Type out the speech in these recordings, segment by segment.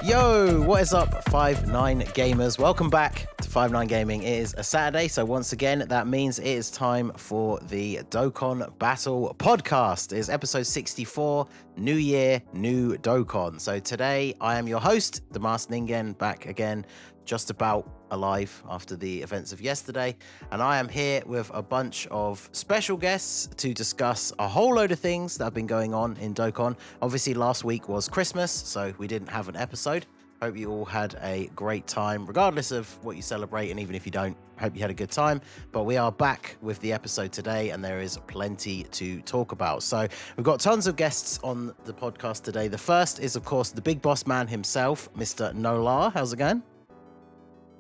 Yo, what is up, 5-9 gamers? Welcome back to 5-9 Gaming. It is a Saturday, so once again, that means it is time for the Dokkan Battle Podcast. It is episode 64, New Year, New Dokkan. So today, I am your host, the Masked Ningen, back again, just about alive after the events of yesterday. And I am here with a bunch of special guests to discuss a whole load of things that have been going on in Dokkan. Obviously, last week was Christmas, so we didn't have an episode. Hope you all had a great time, regardless of what you celebrate, and even if you don't, hope you had a good time. But we are back with the episode today, and there is plenty to talk about. So we've got tons of guests on the podcast today. The first is, of course, the big boss man himself, Mr. Nolar. How's it going?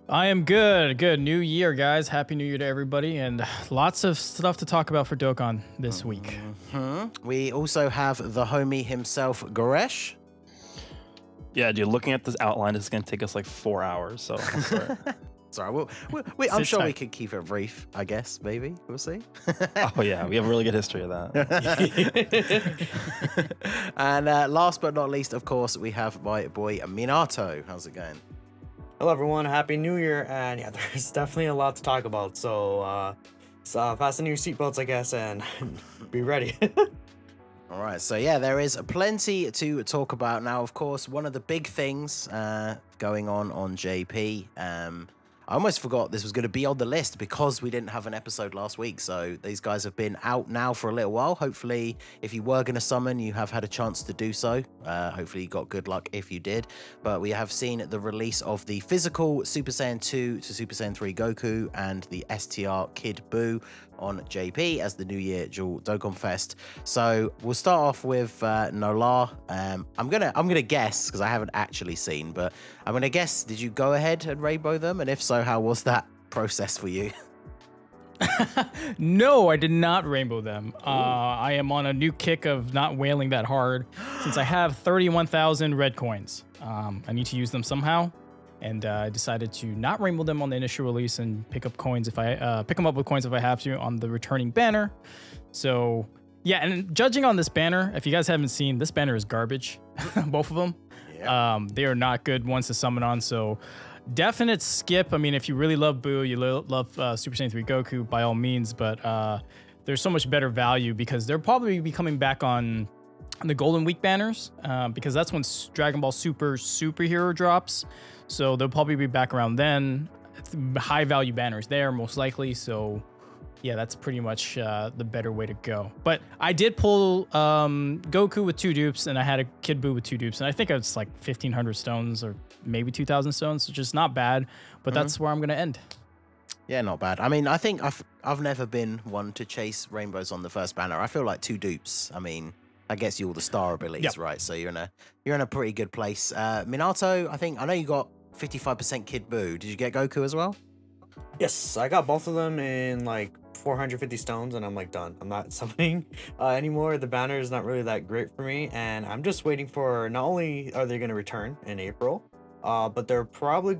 I am good. Good. New year, guys. Happy New Year to everybody, and lots of stuff to talk about for Dokkan this week. We also have the homie himself, Goresh. Yeah, dude, looking at this outline is going to take us like 4 hours, so Sorry, I'm sure we could keep it brief, I guess, maybe. We'll see. Oh, yeah, we have a really good history of that. And last but not least, of course, we have my boy Minato. How's it going? Hello everyone, Happy New Year, and yeah, there's definitely a lot to talk about, so fasten your seatbelts, I guess, and be ready. All right, so yeah, there is plenty to talk about now. Of course, one of the big things going on JP, I almost forgot this was going to be on the list because we didn't have an episode last week. So these guys have been out now for a little while. Hopefully, if you were going to summon, you have had a chance to do so. Hopefully, you got good luck if you did. But we have seen the release of the physical Super Saiyan 2 to Super Saiyan 3 Goku and the STR Kid Buu on JP as the New Year Dual Dokkan Fest. So we'll start off with Nolar. I'm gonna guess because I haven't actually seen, but I'm gonna guess. Did you go ahead and rainbow them? And if so, how was that process for you? No, I did not rainbow them. I am on a new kick of not wailing that hard since I have 31,000 red coins. I need to use them somehow. And I decided to not rainbow them on the initial release and pick up coins if I pick them up with coins if I have to on the returning banner. So yeah, and judging on this banner, if you guys haven't seen, this banner is garbage, both of them. Yeah. They are not good ones to summon on. So definite skip. I mean, if you really love Buu, you love Super Saiyan 3 Goku, by all means. But there's so much better value because they'll probably be coming back on the Golden Week banners because that's when Dragon Ball Super Superhero drops. So they'll probably be back around then. High value banners there, most likely. So yeah, that's pretty much the better way to go. But I did pull Goku with 2 dupes, and I had a Kid Buu with 2 dupes, and I think it's like 1,500 stones or maybe 2,000 stones, which is not bad. But that's where I'm gonna end. Yeah, not bad. I mean, I think I've never been one to chase rainbows on the first banner. I feel like 2 dupes. I mean, that gets you all the star abilities, right? So you're in a pretty good place. Minato, I know you got 55% Kid Buu. Did you get Goku as well? Yes, I got both of them in like 450 stones, and I'm like done. I'm not summoning anymore. The banner is not really that great for me, and I'm just waiting for, not only are they going to return in April, but they're probably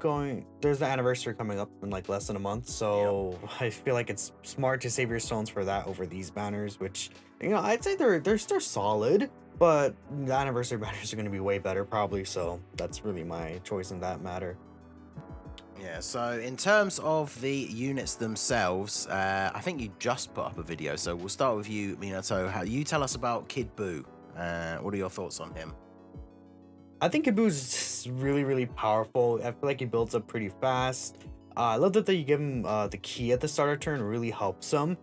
there's the anniversary coming up in like less than a month, so yep. I feel like it's smart to save your stones for that over these banners, which, you know, I'd say they're solid, but the anniversary banners are going to be way better probably, so that's really my choice in that matter. Yeah, so in terms of the units themselves, I think you just put up a video, so we'll start with you, Minato. You tell us about Kid Buu. What are your thoughts on him? I think Kid Buu is really, really powerful. I feel like he builds up pretty fast. I love that you give him the key at the starter turn, really helps him.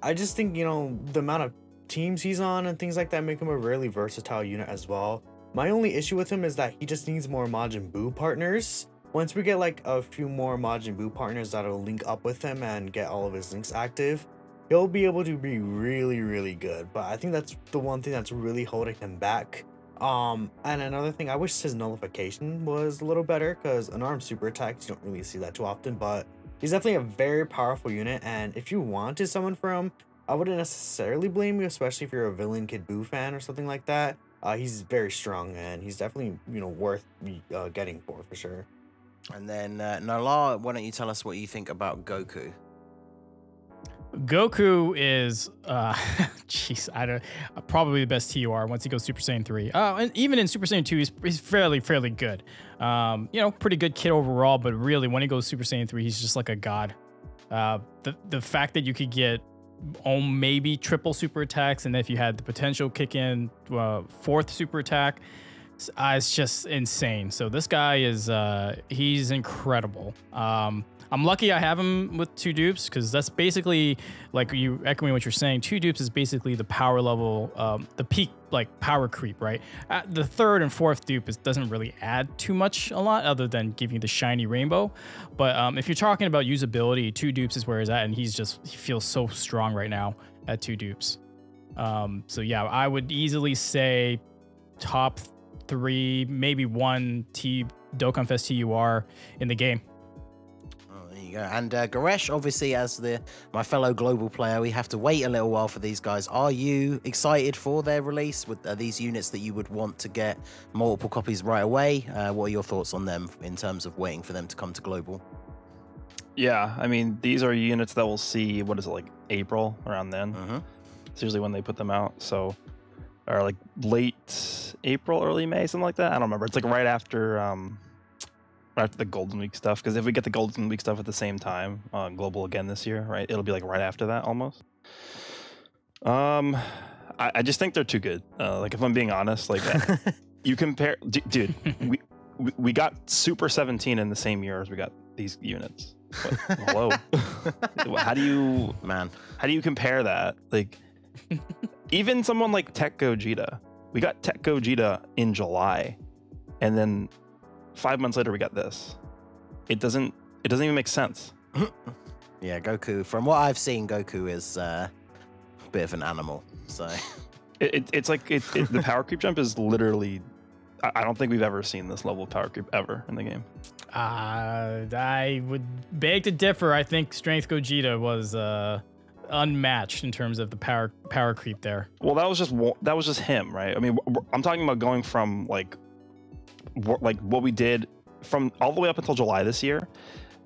I just think, you know, the amount of teams he's on and things like that make him a really versatile unit as well. My only issue with him is that he just needs more Majin Buu partners. Once we get like a few more Majin Buu partners that'll link up with him and get all of his links active, he'll be able to be really, really good. But I think that's the one thing that's really holding him back. And another thing, I wish his nullification was a little better, because unarmed super attacks, you don't really see that too often, but he's definitely a very powerful unit. And if you want to summon for him, I wouldn't necessarily blame you, especially if you're a villain Kid Buu fan or something like that. He's very strong, and he's definitely, you know, worth getting for sure. And then Nolar, why don't you tell us what you think about Goku? Goku is jeez, I don't. Probably the best TUR once he goes Super Saiyan 3. And even in Super Saiyan 2, he's fairly good. Pretty good kid overall. But really, when he goes Super Saiyan 3, he's just like a god. The fact that you could get maybe triple super attacks, and if you had the potential kick in fourth super attack, it's just insane. So this guy is he's incredible. I'm lucky I have him with 2 dupes, because that's basically, like you echoing what you're saying, 2 dupes is basically the power level, the peak like power creep, right? The 3rd and 4th dupe doesn't really add too much a lot other than giving you the shiny rainbow. But if you're talking about usability, 2 dupes is where he's at, and he feels so strong right now at 2 dupes. So yeah, I would easily say top 3, maybe 1 Dokkan Fest TUR in the game. And Goresh, obviously, as my fellow global player, we have to wait a little while for these guys. Are you excited for their release? Are these units that you would want to get multiple copies right away? What are your thoughts on them in terms of waiting for them to come to global? Yeah, I mean, these are units that we'll see, what is it, like April, around then? Mm-hmm. It's usually when they put them out, so, or like late April, early May, something like that. I don't remember. It's like right after the Golden Week stuff, because if we get the Golden Week stuff at the same time on global again this year, right, it'll be like right after that almost. I just think they're too good. Like, if I'm being honest, like you compare, dude, we got Super 17 in the same year as we got these units. Hello. How do you compare that? Like, even someone like Tech Gogeta, we got Tech Gogeta in July, and then 5 months later we got this. It doesn't even make sense. Yeah, Goku, from what I've seen, Goku is a bit of an animal. So it's like the power creep jump is literally, I don't think we've ever seen this level of power creep ever in the game. I would beg to differ. I think Strength Gogeta was unmatched in terms of the power creep there. Well, that was just him, right? I mean, I'm talking about going from like what we did from all the way up until July this year.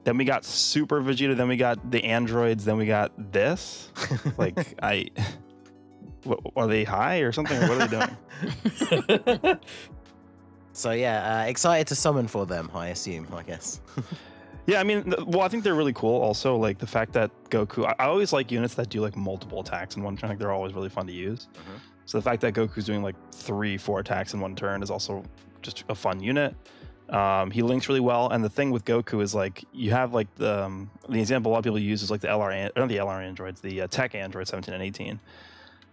Then we got Super Vegeta, then we got the androids, then we got this. Like, are they high or something? Or what are they doing? So yeah, excited to summon for them, I assume, I guess. Yeah, I mean, well, I think they're really cool. Also, like the fact that Goku, I always like units that do like multiple attacks in one turn. Like, they're always really fun to use. Mm-hmm. So the fact that Goku's doing like 3-4 attacks in one turn is also just a fun unit. He links really well, and the thing with Goku is like you have like the example a lot of people use is like the LR androids, the Tech androids 17 and 18.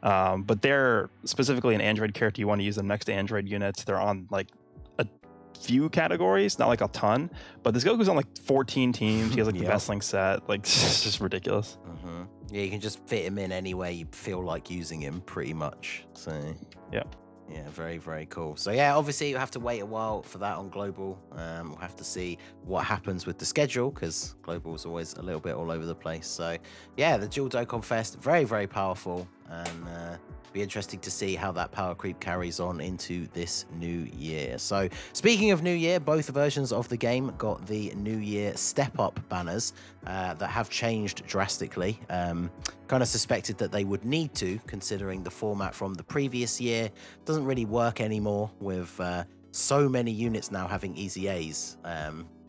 But they're specifically an android character. You want to use them next to android units. They're on like a few categories, not like a ton, but this Goku's on like 14 teams. He has like the best link set. Like, it's just ridiculous. Mm-hmm. Yeah, you can just fit him in any way you feel like using him, pretty much. So yeah. Yeah, very, very cool. So yeah, obviously you have to wait a while for that on global. We'll have to see what happens with the schedule, because global is always a little bit all over the place. So yeah, the Dual Dokkan Fest, very, very powerful, and be interesting to see how that power creep carries on into this new year. So speaking of new year, both versions of the game got the new year step up banners that have changed drastically. Kind of suspected that they would need to, considering the format from the previous year doesn't really work anymore with so many units now having easy A's.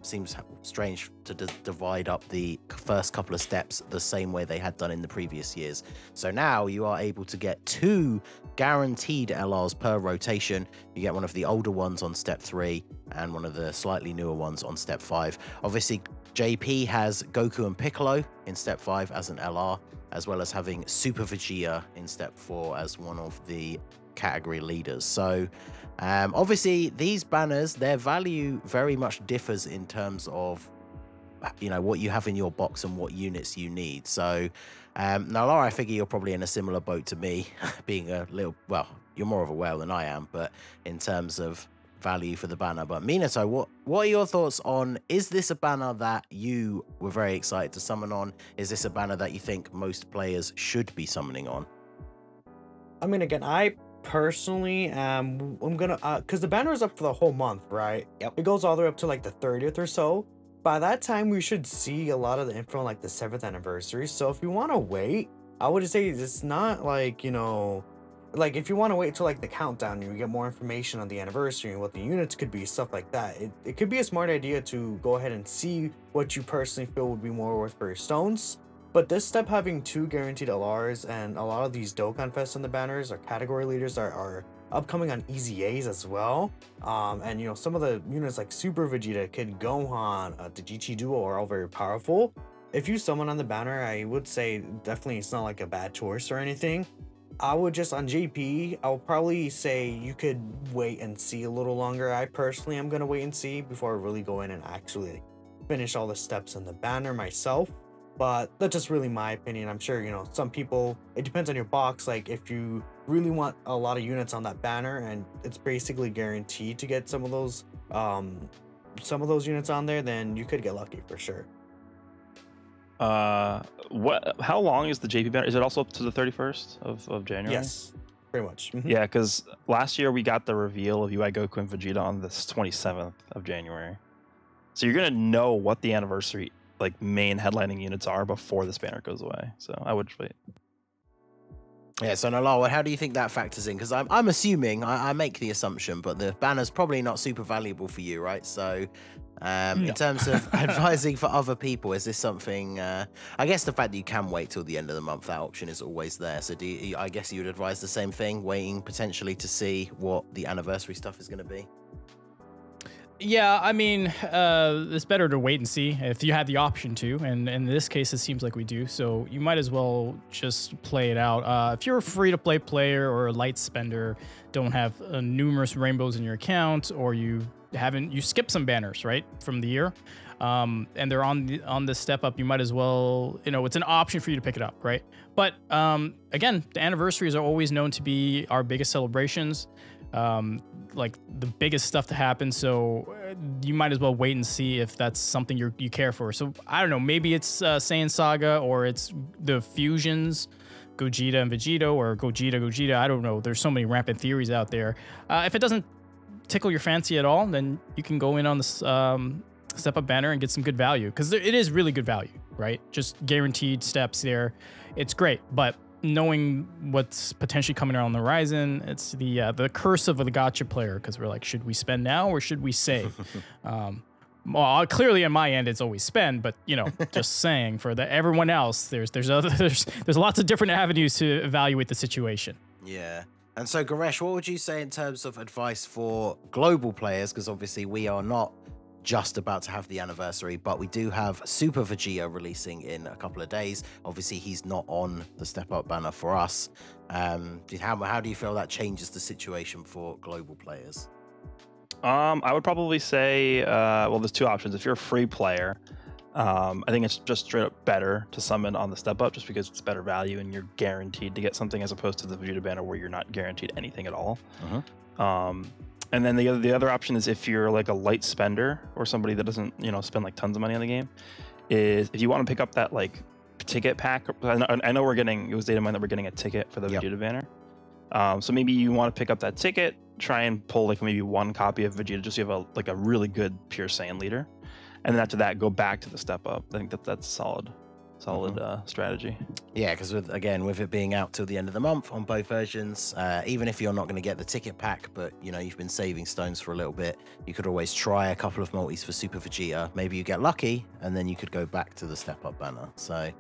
Seems strange to divide up the first couple of steps the same way they had done in the previous years. So now you are able to get 2 guaranteed LRs per rotation. You get one of the older ones on step 3 and one of the slightly newer ones on step 5. Obviously, JP has Goku and Piccolo in step 5 as an LR, as well as having Super Vegeta in step 4 as one of the category leaders. So obviously these banners, their value very much differs in terms of, you know, what you have in your box and what units you need. So Nolar, I figure you're probably in a similar boat to me, being a little, well, you're more of a whale than I am, but in terms of value for the banner. But Minato, what are your thoughts on, is this a banner that you were very excited to summon on? Is this a banner that you think most players should be summoning on? I mean, again, I personally I'm gonna because the banner is up for the whole month, right? Yep. It goes all the way up to like the 30th or so. By that time we should see a lot of the info on like the 7th anniversary. So if you want to wait, I would say it's not like, you know, like if you want to wait till like the countdown, you get more information on the anniversary and what the units could be, stuff like that. It could be a smart idea to go ahead and see what you personally feel would be more worth for your stones. But this step having 2 guaranteed LRs and a lot of these Dokkan Fest on the banners or category leaders are upcoming on EZAs as well. And you know, some of the units like Super Vegeta, Kid Gohan, the GT Duo are all very powerful. If you summon on the banner, I would say definitely it's not like a bad choice or anything. I would just on JP, I would probably say you could wait and see a little longer. I personally am gonna wait and see before I really go in and actually finish all the steps in the banner myself. But that's just really my opinion. I'm sure, you know, some people, it depends on your box. Like if you really want a lot of units on that banner and it's basically guaranteed to get some of those units on there, then you could get lucky for sure. How long is the JP banner? Is it also up to the 31st of January? Yes, pretty much. Yeah, because last year we got the reveal of UI Goku and Vegeta on the 27th of January. So you're gonna know what the anniversary like main headlining units are before this banner goes away. So I would wait. Yeah, so Nolar, how do you think that factors in? Because I'm assuming, I make the assumption, but the banner's probably not super valuable for you, right? So in terms of advising for other people, is this something, I guess the fact that you can wait till the end of the month, that option is always there. So I guess you would advise the same thing, waiting potentially to see what the anniversary stuff is going to be? Yeah, I mean, it's better to wait and see if you had the option to, and in this case, it seems like we do. So you might as well just play it out. If you're a free-to-play player or a light spender, don't have numerous rainbows in your account, or you skip some banners right from the year, and they're on the step up, you might as well, you know, it's an option for you to pick it up, right? But again, the anniversaries are always known to be our biggest celebrations. Like the biggest stuff to happen, so you might as well wait and see if that's something you care for. So I don't know, maybe it's Saiyan Saga, or it's the fusions, Gogeta and Vegeta, or Gogeta. I don't know. There's so many rampant theories out there. If it doesn't tickle your fancy at all, then you can go in on this step up banner and get some good value, because it is really good value, right? Just guaranteed steps there. It's great, but knowing what's potentially coming around the horizon, it's the curse of the gacha player, because we're like, should we spend now or should we save? Well, clearly on my end, it's always spend, but you know, just saying for everyone else, there's lots of different avenues to evaluate the situation. Yeah. And so, Goresh, what would you say in terms of advice for global players? Because obviously we are not just about to have the anniversary, but we do have Super Vegeta releasing in a couple of days. Obviously, he's not on the Step Up banner for us. How do you feel that changes the situation for global players? I would probably say, well, there's 2 options. If you're a free player, I think it's just straight up better to summon on the Step Up, just because it's better value and you're guaranteed to get something, as opposed to the Vegeta banner where you're not guaranteed anything at all. And then the other option is if you're like a light spender or somebody that doesn't, you know, spend like tons of money on the game, is if you want to pick up that like ticket pack. I know it was data mine that we're getting a ticket for the Vegeta banner. So maybe you want to pick up that ticket, try and pull like maybe 1 copy of Vegeta, just so you have a really good pure Saiyan leader, and then after that go back to the Step Up. I think that's solid strategy. Yeah, because with it being out till the end of the month on both versions, even if you're not going to get the ticket pack, but you know, you've been saving stones for a little bit, you could always try a couple of multis for Super Vegeta. Maybe you get lucky and then you could go back to the Step Up banner. So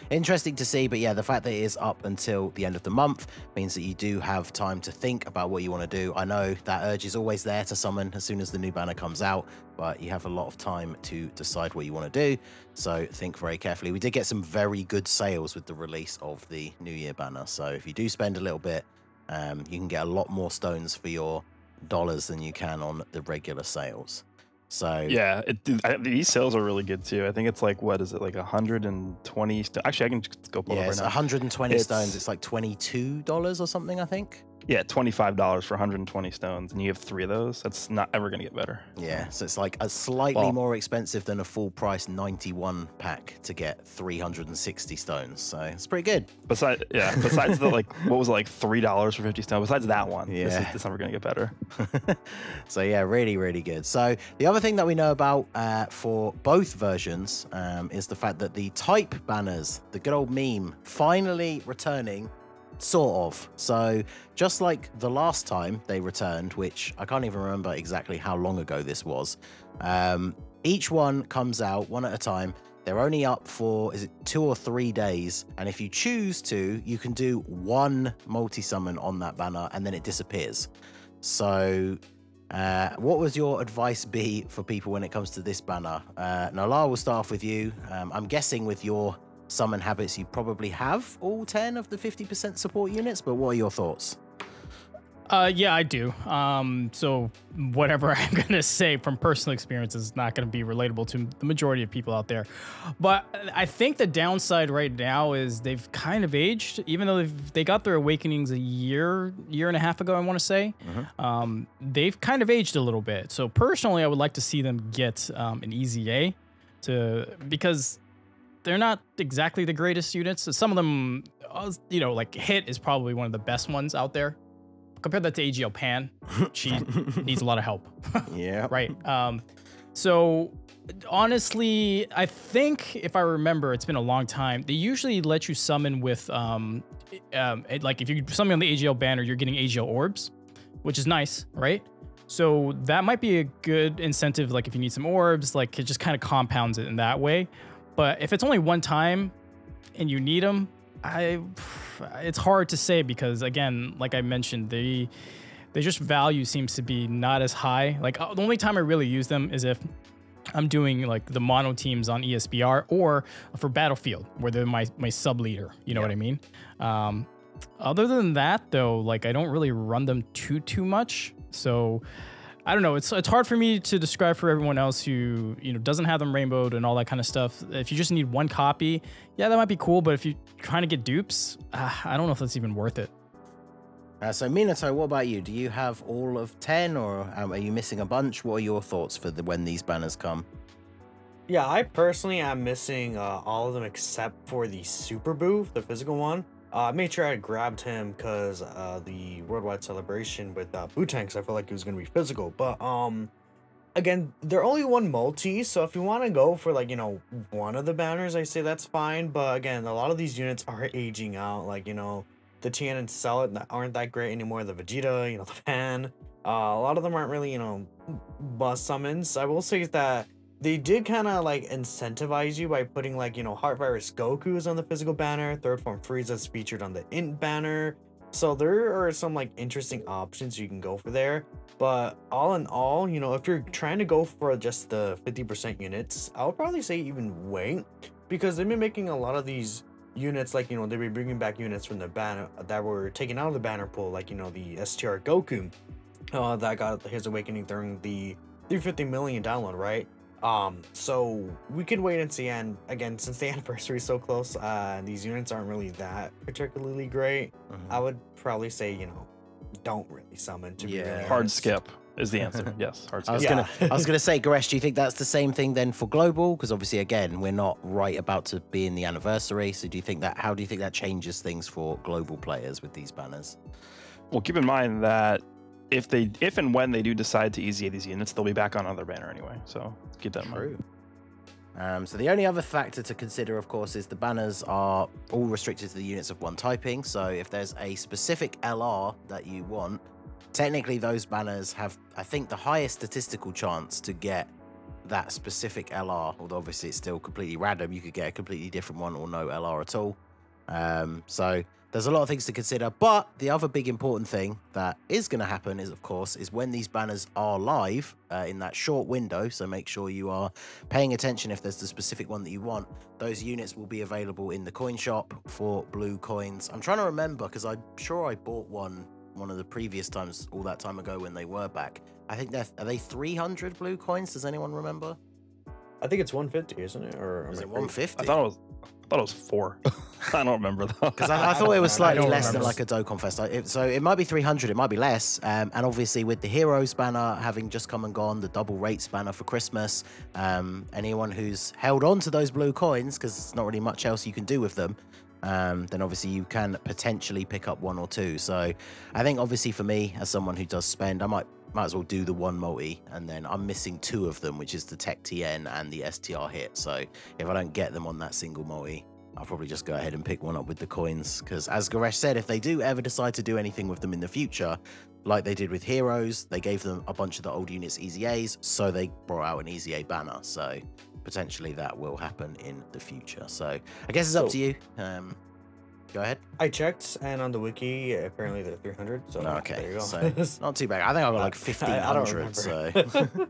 interesting to see. But yeah, the fact that it is up until the end of the month means that you do have time to think about what you want to do. I know that urge is always there to summon as soon as the new banner comes out, but you have a lot of time to decide what you want to do. So think very carefully. We did get some very good sales with the release of the New Year banner. So if you do spend a little bit, you can get a lot more stones for your dollars than you can on the regular sales. So yeah, these sales are really good too. I think it's like, what is it, like 120? Actually, I can just go pull it up right now. 120 stones. It's like $22 or something, I think. Yeah, $25 for 120 stones, and you have 3 of those. That's not ever going to get better. Yeah, so it's like a slightly more expensive than a full price 91 pack to get 360 stones. So it's pretty good. Besides the like, what was it, like $3 for 50 stones? Besides that one, yeah, this never going to get better. So yeah, really, really good. So the other thing that we know about for both versions is the fact that the type banners, the good old meme, finally returning. Sort of. So just like the last time they returned, which I can't even remember exactly how long ago this was, each one comes out one at a time. They're only up for, is it 2 or 3 days? And if you choose to, you can do 1 multi-summon on that banner and then it disappears. So what would your advice be for people when it comes to this banner? Nolar, we'll start off with you. I'm guessing with your summon habits, you probably have all 10 of the 50% support units, but what are your thoughts? Yeah, I do. So whatever I'm going to say from personal experience is not going to be relatable to the majority of people out there. But I think the downside right now is they've kind of aged, even though they got their awakenings a year and a half ago, I want to say. They've kind of aged a little bit. So personally, I would like to see them get an easy A because they're not exactly the greatest units. Some of them, you know, like Hit is probably one of the best ones out there. Compare that to AGL Pan. She needs a lot of help. Yeah. Right. So honestly, I think if I remember, it's been a long time. They usually let you summon with, like if you summon on the AGL banner, you're getting AGL orbs, which is nice, right? So that might be a good incentive. Like if you need some orbs, like it just kind of compounds it in that way. But if it's only one time and you need them, it's hard to say because, again, like I mentioned, they just value seems to be not as high. Like the only time I really use them is if I'm doing like the mono teams on ESBR or for Battlefield where they're my sub leader. You know what I mean? Other than that, though, like I don't really run them too much. So I don't know. It's hard for me to describe for everyone else who, you know, doesn't have them rainbowed and all that kind of stuff. If you just need 1 copy, yeah, that might be cool. But if you're trying to get dupes, I don't know if that's even worth it. So Minato, what about you? Do you have all of 10 or are you missing a bunch? What are your thoughts for when these banners come? Yeah, I personally am missing all of them except for the Super Boo, the physical one. I made sure I grabbed him because the worldwide celebration with Bootanks, I felt like it was going to be physical. But again, they're only 1 multi, so if you want to go for like, you know, one of the banners, I say that's fine. But again, a lot of these units are aging out. Like, you know, the Tien and Cell aren't that great anymore. The Vegeta, you know, the Pan. A lot of them aren't really, you know, bust summons. I will say that they did kind of like incentivize you by putting like, you know, Heart Virus Goku's on the physical banner, Third Form Frieza's featured on the Int banner. So there are some like interesting options you can go for there. But all in all, you know, if you're trying to go for just the 50% units, I would probably say even wait, because they've been making a lot of these units, like, you know, they've been bringing back units from the banner that were taken out of the banner pool, like, you know, the Str Goku that got his awakening during the 350 million download, right? So we could wait and see. And again, since the anniversary is so close, these units aren't really that particularly great. I would probably say, you know, don't really summon to be really hard honest. skip is the answer. Yes, hard skip. I was gonna say, Goresh, do you think that's the same thing then for global? Because obviously, again, we're not right about to be in the anniversary. So do you think that? How do you think that changes things for global players with these banners? Well, keep in mind that if and when they do decide to easy these units, they'll be back on another banner anyway. So keep that in mind. So the only other factor to consider, of course, is the banners are all restricted to the units of 1 typing. So if there's a specific LR that you want, technically those banners have, I think, the highest statistical chance to get that specific LR. Although obviously it's still completely random. You could get a completely different one or no LR at all. So there's a lot of things to consider, but the other big important thing that is going to happen is, of course, is when these banners are live in that short window. So make sure you are paying attention if there's the specific one that you want. Those units will be available in the coin shop for blue coins. I'm trying to remember because I'm sure I bought one of the previous times all that time ago when they were back. I think are they 300 blue coins? Does anyone remember? I think it's 150, isn't it? Or is it 150? I thought thought it was 4. I don't remember though. Because I thought it was slightly don't less than remember. like a Dokkan Fest. So it might be 300, it might be less. And obviously with the Heroes banner having just come and gone, the double rates banner for Christmas, anyone who's held on to those blue coins, because there's not really much else you can do with them, then obviously you can potentially pick up 1 or 2. So I think obviously for me, as someone who does spend, I might as well do the 1 multi, and then I'm missing 2 of them, which is the Tech TN and the STR hit. So if I don't get them on that single multi, I'll probably just go ahead and pick one up with the coins, because as Goresh said, if they do ever decide to do anything with them in the future, like they did with Heroes, they gave them a bunch of the old units Easy A's, so they brought out an Easy A banner. So potentially that will happen in the future. So I guess it's up to you. Go ahead. I checked, and on the wiki, apparently they're 300. So Okay, there you go. so not too bad. I think I got like I don't 1,500, so...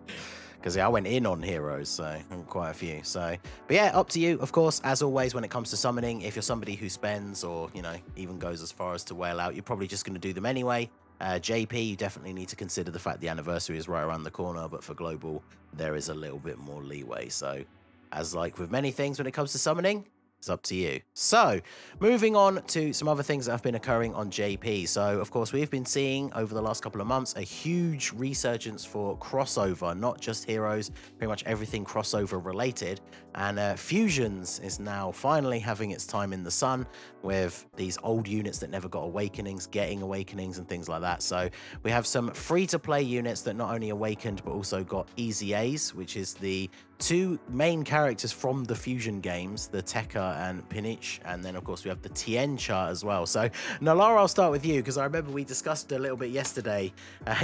Because yeah, I went in on Heroes, so quite a few. So, but yeah, up to you, of course. As always, when it comes to summoning, if you're somebody who spends or, you know, even goes as far as to whale out, you're probably just going to do them anyway. JP, you definitely need to consider the fact the anniversary is right around the corner, but for global, there is a little bit more leeway. So, as like with many things when it comes to summoning, it's up to you. So, moving on to some other things that have been occurring on JP. So, of course, we've been seeing over the last couple of months a huge resurgence for crossover, not just Heroes, pretty much everything crossover related. And Fusions is now finally having its time in the sun with these old units that never got awakenings, getting awakenings and things like that. So, we have some free-to-play units that not only awakened, but also got Easy A's, which is the 2 main characters from the Fusion games, the Tekka and Pinich, and then of course we have the Tien chart as well. So Nolar, I'll start with you, because I remember we discussed a little bit yesterday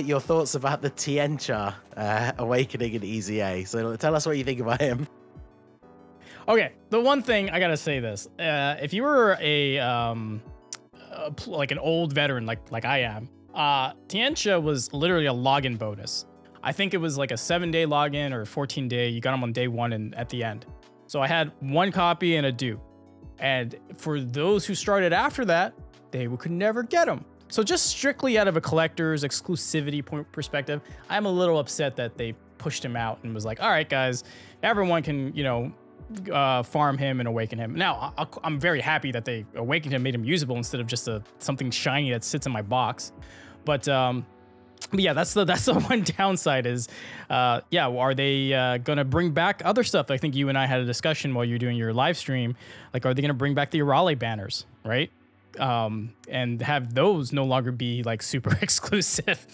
your thoughts about the Tien chart awakening in Easy A. So tell us what you think about him. Okay, the one thing I gotta say this: if you were like an old veteran like I am, Tiancha was literally a login bonus. I think it was like a 7-day login or 14-day. You got them on day 1 and at the end. So I had 1 copy and a dupe. And for those who started after that, they could never get them. So just strictly out of a collector's exclusivity perspective, I'm a little upset that they pushed him out and was like, all right, guys, everyone can, you know, farm him and awaken him. Now, I'm very happy that they awakened him, made him usable instead of just something shiny that sits in my box. But yeah, that's the one downside is, yeah, are they gonna bring back other stuff? I think you and I had a discussion while you're doing your live stream. Like, are they gonna bring back the Arale banners, right? And have those no longer be like super exclusive.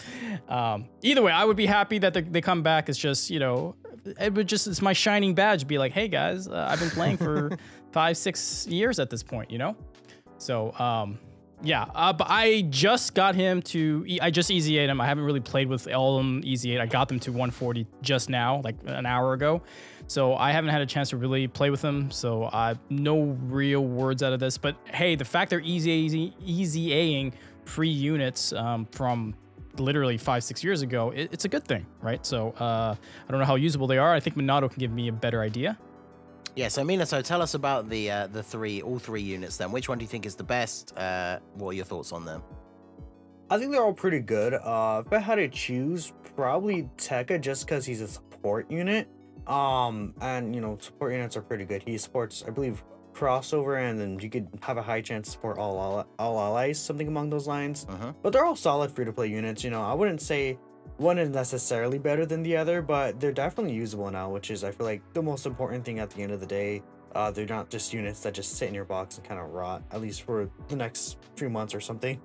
Either way, I would be happy that they come back. It's just, you know, it's my shining badge. Be like, hey guys, I've been playing for 5-6 years at this point, you know? So, yeah, but I just got him to, I just Easy 8 him. I haven't really played with all of them Easy 8. I got them to 140 just now, like an hour ago. So I haven't had a chance to really play with them. So no real words out of this. But hey, the fact they're Easy-A-ing free units from literally 5-6 years ago, it's a good thing, right? So I don't know how usable they are. I think Minato can give me a better idea. Yeah, so Minato, tell us about all three units then. Which one do you think is the best? What are your thoughts on them? I think they're all pretty good. If I had to choose, probably Tekka, just because he's a support unit. And you know, support units are pretty good. He supports, I believe, crossover, and then you could have a high chance to support all allies, something along those lines. But they're all solid free-to-play units. You know, I wouldn't say one is necessarily better than the other, but they're definitely usable now, which is, I feel like, the most important thing at the end of the day. They're not just units that just sit in your box and kind of rot, at least for the next few months or something.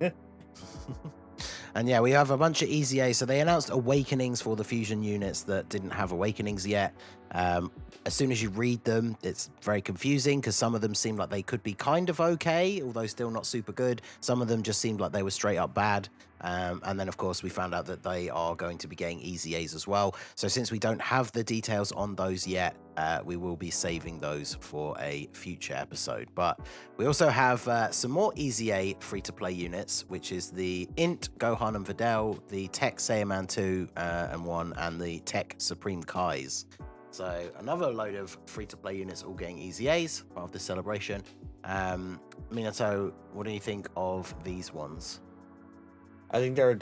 And yeah, we have a bunch of Easy A. So they announced awakenings for the fusion units that didn't have awakenings yet. As soon as you read them, it's very confusing because some of them seem like they could be kind of okay, although still not super good. Some of them just seemed like they were straight up bad. And then, of course, we found out that they are going to be getting Easy A's as well. So since we don't have the details on those yet, we will be saving those for a future episode. But we also have some more Easy A free-to-play units, which is the Int Gohan and Videl, the Tech Saiyaman 2 and 1, and the Tech Supreme Kais. So another load of free-to-play units all getting Easy A's part of this celebration. Minato, what do you think of these ones? I think they're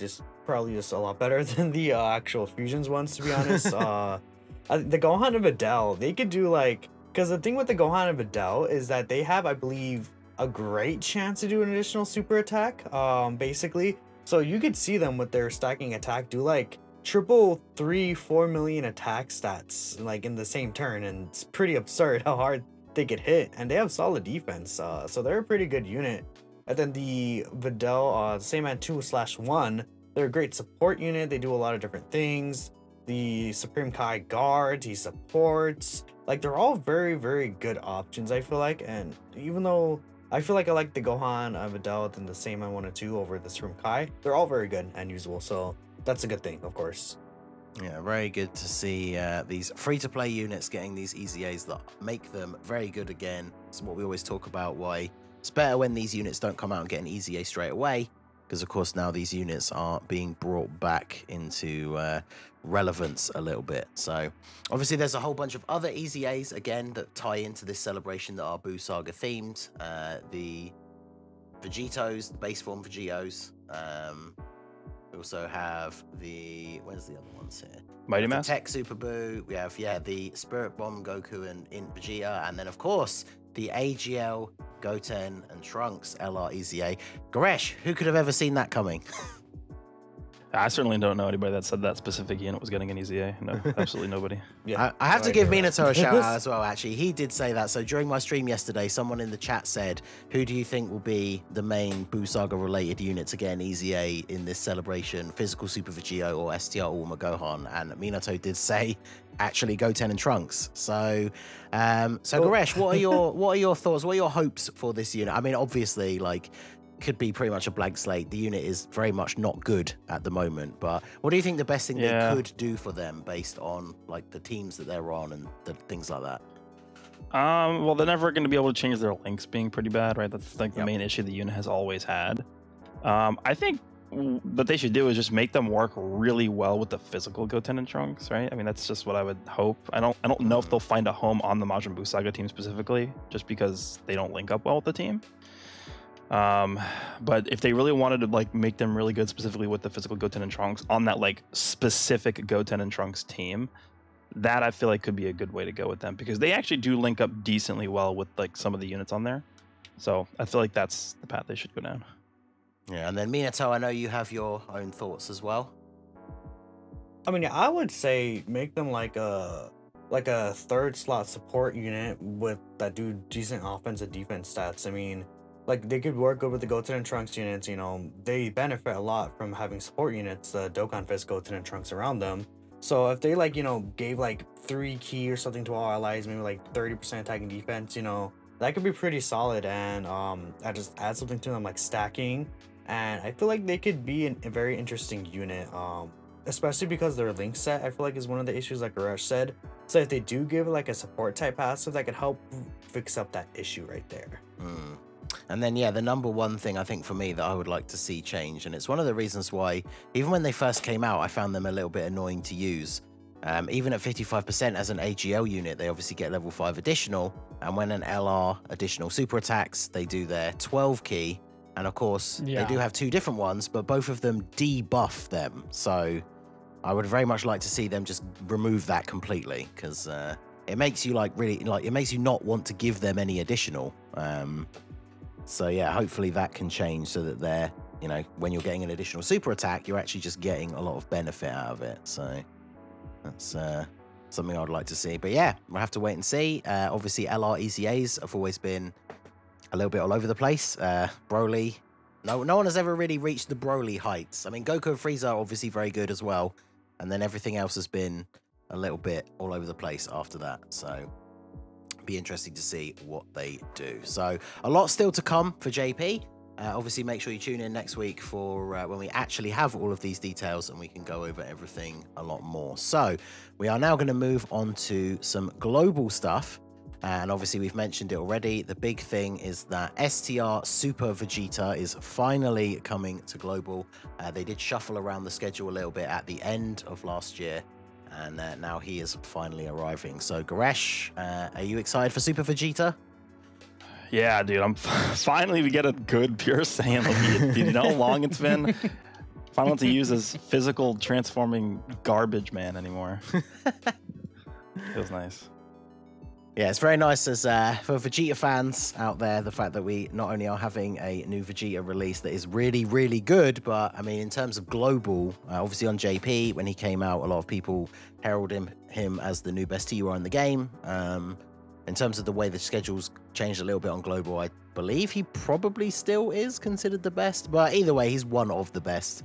probably just a lot better than the actual fusions ones, to be honest. The Gohan and Videl, they could do like Because the thing with the Gohan and Videl is that they have, I believe, a great chance to do an additional super attack, basically. So you could see them with their stacking attack do like triple 3-4 million attack stats like in the same turn, and it's pretty absurd how hard they get hit, and they have solid defense, so they're a pretty good unit. And then the Videl, same at 2/1, they're a great support unit. They do a lot of different things. The Supreme Kai guards, he supports, like they're all very, very good options, I feel like. And even though I feel like I like the Gohan, Videl, and the same I 1 and 2 over the Supreme Kai, they're all very good and usable, so that's a good thing, of course. Yeah, very good to see these free-to-play units getting these EZAs that make them very good again. It's what we always talk about, why it's better when these units don't come out and get an EZA straight away, because of course now these units are being brought back into relevance a little bit. So obviously there's a whole bunch of other EZAs again that tie into this celebration that are Buu Saga themed. The Vegetos, the base form Vegetos. We also have the, where's the other ones here? Mighty The Mask? Tech Super Buu. We have, yeah, the Spirit Bomb Goku and Int Vegeta. And then, of course, the AGL, Goten, and Trunks LR EZA. Goresh, who could have ever seen that coming? I certainly don't know anybody that said that specific unit was getting an EZA. No, absolutely nobody. Yeah, I have to right, give right. Minato a shout out as well, actually. He did say that. So during my stream yesterday, someone in the chat said, who do you think will be the main Buu Saga related unit to get an EZA in this celebration? Physical Super Vegeta or STR Ulma Gohan? And Minato did say, actually, Goten and Trunks. So, Goresh, what are your thoughts? What are your hopes for this unit? I mean, obviously, like, could be pretty much a blank slate. The unit is very much not good at the moment, but what do you think the best thing they could do for them based on like the teams that they're on and the things like that? Well, they're never going to be able to change their links being pretty bad, right? That's like the main issue the unit has always had. I think what they should do is just make them work really well with the physical Goten and Trunks, right? I mean, that's just what I would hope. I don't know if they'll find a home on the Majin Buu Saga team specifically, just because they don't link up well with the team. But if they really wanted to like make them really good specifically with the physical Goten and Trunks on that like specific Goten and Trunks team, that I feel like could be a good way to go with them, because they actually do link up decently well with like some of the units on there. So I feel like that's the path they should go down. Yeah, and then Minato, I know you have your own thoughts as well. I mean, I would say make them like a third slot support unit with that do decent offense and defense stats. I mean, like they could work good with the Goten and Trunks units. You know, they benefit a lot from having support units, the Dokkan Fist, Goten, and Trunks around them. So if they like, you know, gave like 3 key or something to all allies, maybe like 30% attacking defense, you know, that could be pretty solid. And I just add something to them like stacking, and I feel like they could be a very interesting unit. Especially because their link set, I feel like, is one of the issues, like Goresh said. So if they do give like a support type passive, that could help fix up that issue right there. And then, yeah, the number one thing I think for me that I would like to see change, and it's one of the reasons why, even when they first came out, I found them a little bit annoying to use. Even at 55% as an AGL unit, they obviously get level 5 additional. And when an LR additional super attacks, they do their 12 key. And of course, they do have 2 different ones, but both of them debuff them. So I would very much like to see them just remove that completely, because it makes you like really, like, it makes you not want to give them any additional. So yeah, hopefully that can change so that they're, you know, when you're getting an additional super attack, you're actually just getting a lot of benefit out of it. So that's something I'd like to see. But yeah, we'll have to wait and see. Obviously, LR EZAs have always been a little bit all over the place. Broly, no one has ever really reached the Broly heights. I mean, Goku and Frieza are obviously very good as well. And then everything else has been a little bit all over the place after that. So be interesting to see what they do. So a lot still to come for JP. Obviously, make sure you tune in next week for when we actually have all of these details and we can go over everything a lot more. So we are now going to move on to some global stuff. And obviously, we've mentioned it already. The big thing is that STR Super Vegeta is finally coming to global. They did shuffle around the schedule a little bit at the end of last year. And now he is finally arriving. So, Goresh, are you excited for Super Vegeta? Yeah, dude, I'm finally we get a good Pure Saiyan. Do you know how long it's been? Finally to use his physical transforming garbage man anymore. Feels nice. Yeah, it's very nice as for Vegeta fans out there, the fact that we not only are having a new Vegeta release that is really, really good, but I mean, in terms of global, obviously on JP, when he came out, a lot of people heralded him as the new best hero in the game. In terms of the way the schedule's changed a little bit on global, I believe he probably still is considered the best, but either way, he's one of the best.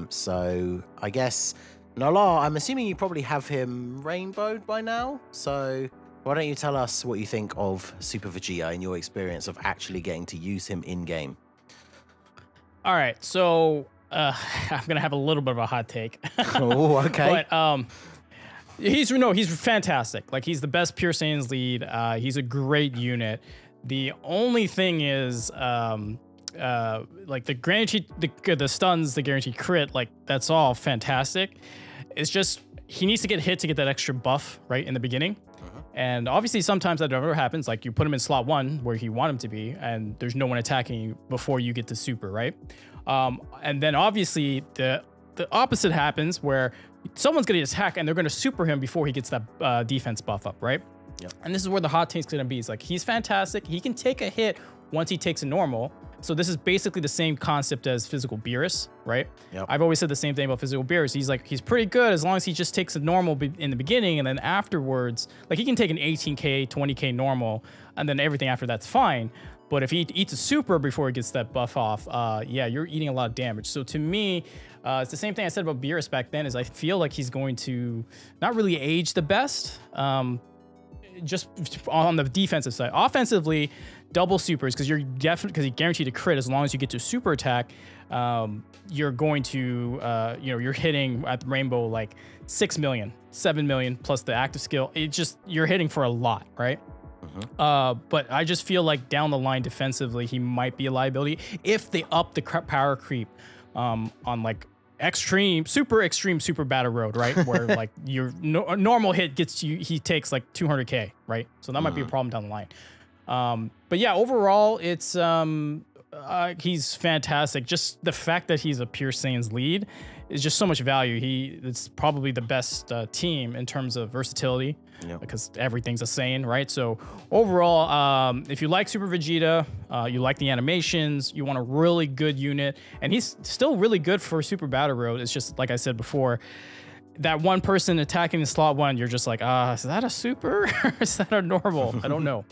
So I guess, Nolar, I'm assuming you probably have him rainbowed by now, so why don't you tell us what you think of Super Vegeta and your experience of actually getting to use him in-game? All right, so I'm going to have a little bit of a hot take. Oh, okay. But he's fantastic. Like, he's the best Pure Saiyan's lead. He's a great unit. The only thing is, like the guaranteed, the stuns, the guaranteed crit, like that's all fantastic. It's just he needs to get hit to get that extra buff right in the beginning. And obviously sometimes that never happens. Like you put him in slot 1 where you want him to be, and there's no one attacking you before you get to super, right? And then obviously the opposite happens where someone's going to attack and they're going to super him before he gets that defense buff up, right? Yep. And this is where the hot take's going to be. It's like, he's fantastic. He can take a hit once he takes a normal. So this is basically the same concept as physical Beerus, right? Yep. I've always said the same thing about physical Beerus. He's pretty good as long as he just takes a normal in the beginning, and then afterwards, like he can take an 18k, 20k normal, and then everything after that's fine. But if he eats a super before he gets that buff off, yeah, you're eating a lot of damage. So to me, it's the same thing I said about Beerus back then, is I feel like he's going to not really age the best. Just on the defensive side. Offensively, double supers, because you're definitely, because guaranteed to crit as long as you get to super attack. You're going to, you're hitting at the rainbow like 6 million, 7 million plus the active skill. You're hitting for a lot, right? But I just feel like down the line defensively, he might be a liability if they up the power creep on like super extreme super battle road, right? Where like your normal hit gets you, he takes like 200k, right? So that might be a problem down the line. But yeah, overall, it's he's fantastic. Just the fact that he's a Pure Saiyan's lead is just so much value. It's probably the best team in terms of versatility, because everything's a Saiyan, right? So overall, if you like Super Vegeta, you like the animations, you want a really good unit, and he's still really good for Super Battle Road. It's just, like I said before, that one person attacking the slot 1, you're just like, is that a super or is that a normal? I don't know.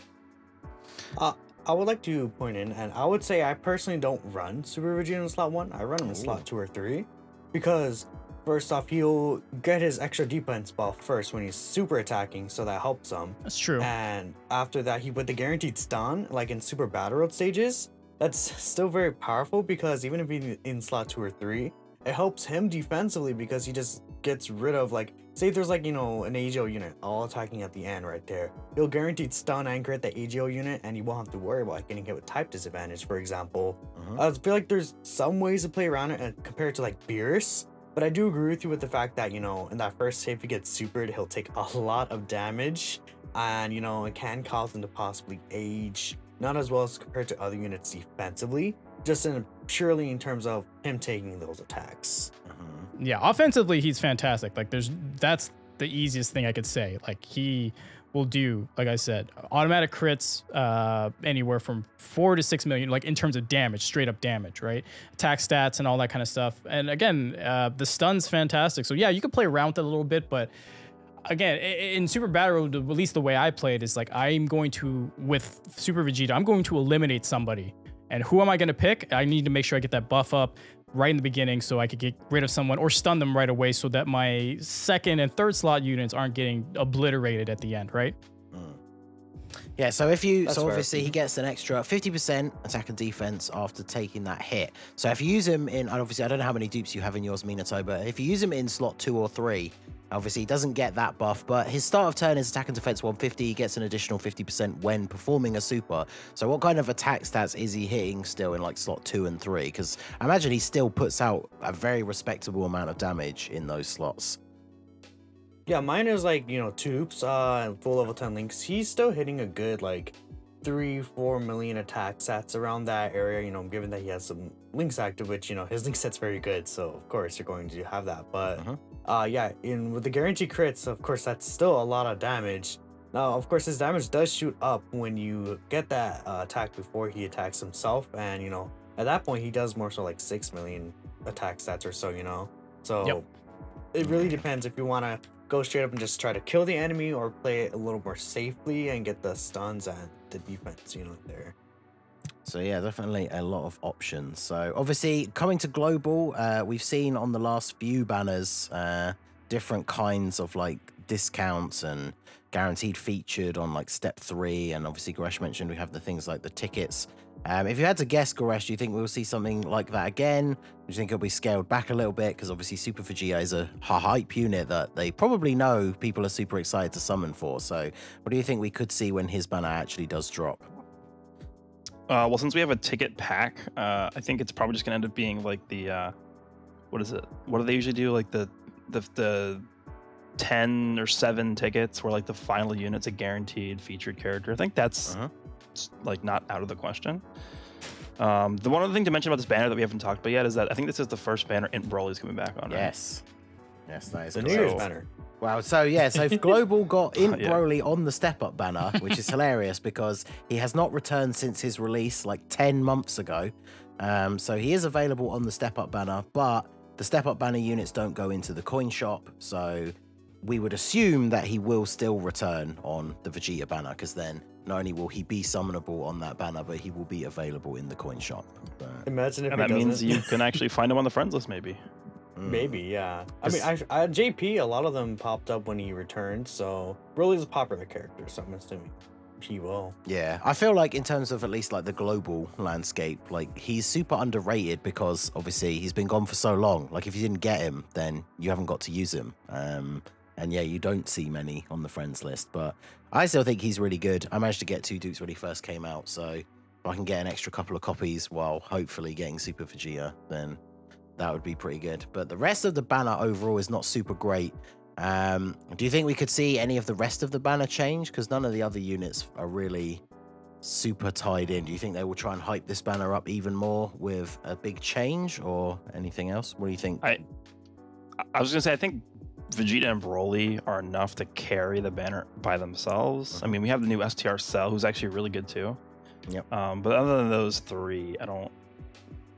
I would like to point in, and I would say I personally don't run Super Vegeta in slot 1. I run him in slot 2 or 3, because first off, he'll get his extra defense buff first when he's super attacking, so that helps him. That's true. And after that, with the guaranteed stun, like in Super Battle Road stages, that's still very powerful, because even if he's in slot 2 or 3, it helps him defensively, because he just gets rid of, like, say there's like, an AGO unit all attacking at the end right there. He'll guaranteed stun and crit the AGO unit, and you won't have to worry about getting hit with type disadvantage, for example. I feel like there's some ways to play around it compared to like Beerus, but I do agree with you with the fact that, in that first save he gets supered, he'll take a lot of damage, and, it can cause him to possibly age not as well as compared to other units defensively, just purely in terms of him taking those attacks. Yeah, offensively, he's fantastic. Like, that's the easiest thing I could say. Like, he will do, like I said, automatic crits anywhere from 4 to 6 million, like in terms of damage, straight up damage, right? Attack stats and all that kind of stuff. And again, the stun's fantastic. So yeah, you can play around with it a little bit, but again, in Super Battle Road, at least the way I play it is like, with Super Vegeta, I'm going to eliminate somebody. And who am I going to pick? I need to make sure I get that buff up right in the beginning so I could get rid of someone or stun them right away, so that my second and third slot units aren't getting obliterated at the end, right? Yeah, so That's obviously he gets an extra 50% attack and defense after taking that hit. So if you use him in, and obviously I don't know how many dupes you have in yours, Minato, but if you use him in slot 2 or 3, obviously he doesn't get that buff, but his start of turn is attack and defense 150. He gets an additional 50% when performing a super. So what kind of attack stats is he hitting still in like slot 2 and 3? Because I imagine he still puts out a very respectable amount of damage in those slots. Yeah, mine is like, tubes, full level 10 links. He's still hitting a good like 3-4 million attack stats around that area, given that he has some links active, which, his link set's very good. So of course you're going to have that. But yeah, with the guaranteed crits, of course, that's still a lot of damage. Now, of course, his damage does shoot up when you get that attack before he attacks himself, and you know, at that point he does more so like 6 million attack stats or so, you know. So Yep. it really depends if you want to go straight up and just try to kill the enemy, or play it a little more safely and get the stuns and the defense, you know, there. So yeah, definitely a lot of options. So obviously coming to global, we've seen on the last few banners different kinds of like discounts and guaranteed featured on like step 3, and obviously Goresh mentioned we have the things like the tickets. If you had to guess, Goresh, do you think we'll see something like that again? Do you think it'll be scaled back a little bit? Because obviously Super Vegeta is a hype unit that they probably know people are super excited to summon for. So what do you think we could see when his banner actually does drop? Well, since we have a ticket pack, I think it's probably just gonna end up being like the what is it? What do they usually do? Like the 10 or 7 tickets where like the final unit's a guaranteed featured character. I think that's like not out of the question. The one other thing to mention about this banner that we haven't talked about yet is that I think this is the first banner Int Broly's coming back on. Right? Yes. Yes, that is The New correct. Year's banner. Wow, so yeah, so if Global got Int Yeah. Broly on the Step Up banner, which is hilarious because he has not returned since his release like 10 months ago. So he is available on the Step Up banner, but the Step Up banner units don't go into the coin shop, so we would assume that he will still return on the Vegeta banner, because then not only will he be summonable on that banner, but he will be available in the coin shop. But Imagine if And he that means doesn't. you can actually find him on the friends list, maybe. Maybe, yeah. I mean, JP, a lot of them popped up when he returned, so Broly's a popular character, so I'm assuming he will. yeah, I feel like in terms of at least like the global landscape, like he's super underrated because obviously he's been gone for so long. Like if you didn't get him, then you haven't got to use him. And yeah, you don't see many on the friends list, but I still think he's really good. I managed to get 2 Dukes when he first came out, so if I can get an extra couple of copies while hopefully getting Super Vegeta, then that would be pretty good. But the rest of the banner overall is not super great. Do you think we could see any of the rest of the banner change? Because none of the other units are really super tied in. Do you think they will try and hype this banner up even more with a big change or anything else? What do you think? I was gonna say I think Vegeta and Broly are enough to carry the banner by themselves. I mean, we have the new STR Cell, who's actually really good too. Yep. But other than those 3, I don't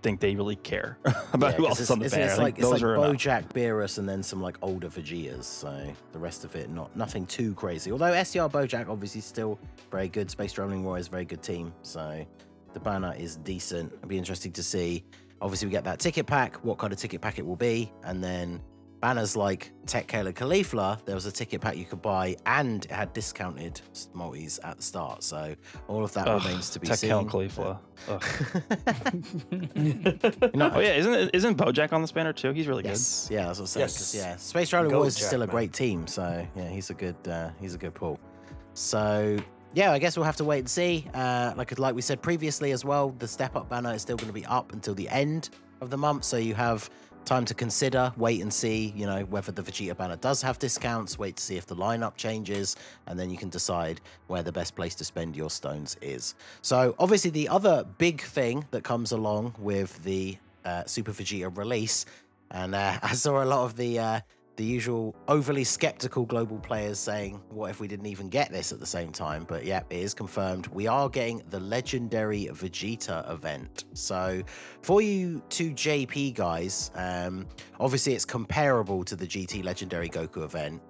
think they really care about Yeah, who 'cause else is on the it's banner. I think like those are enough. Bojack, Beerus, and then some like older Vegetas. So the rest of it, nothing too crazy. Although STR Bojack obviously still very good. Space Traveling Warriors, very good team. So the banner is decent. It'll be interesting to see. Obviously, we get that ticket pack. What kind of ticket pack it will be, and then banners like Tech Kayla Caulifla, there was a ticket pack you could buy, and it had discounted multis at the start. So all of that remains to be Tech seen. Kayla Caulifla. You know, Oh yeah, isn't Bojack on this banner too? He's really yes, yeah, that's what I'm saying. 'Cause, Yes. yeah, Space Traveling Go Warriors is Jack, still a man. great team. So yeah, he's a good pull. So yeah, I guess we'll have to wait and see. Like we said previously as well, the Step Up banner is still going to be up until the end of the month. So you have time to consider, wait and see, you know, whether the Vegeta banner does have discounts, wait to see if the lineup changes, and then you can decide where the best place to spend your stones is. So obviously the other big thing that comes along with the Super Vegeta release, and I saw a lot of the usual overly skeptical global players saying, what if we didn't even get this at the same time? But yeah, it is confirmed. We are getting the legendary Vegeta event. So for you 2 JP guys, obviously it's comparable to the GT legendary Goku event.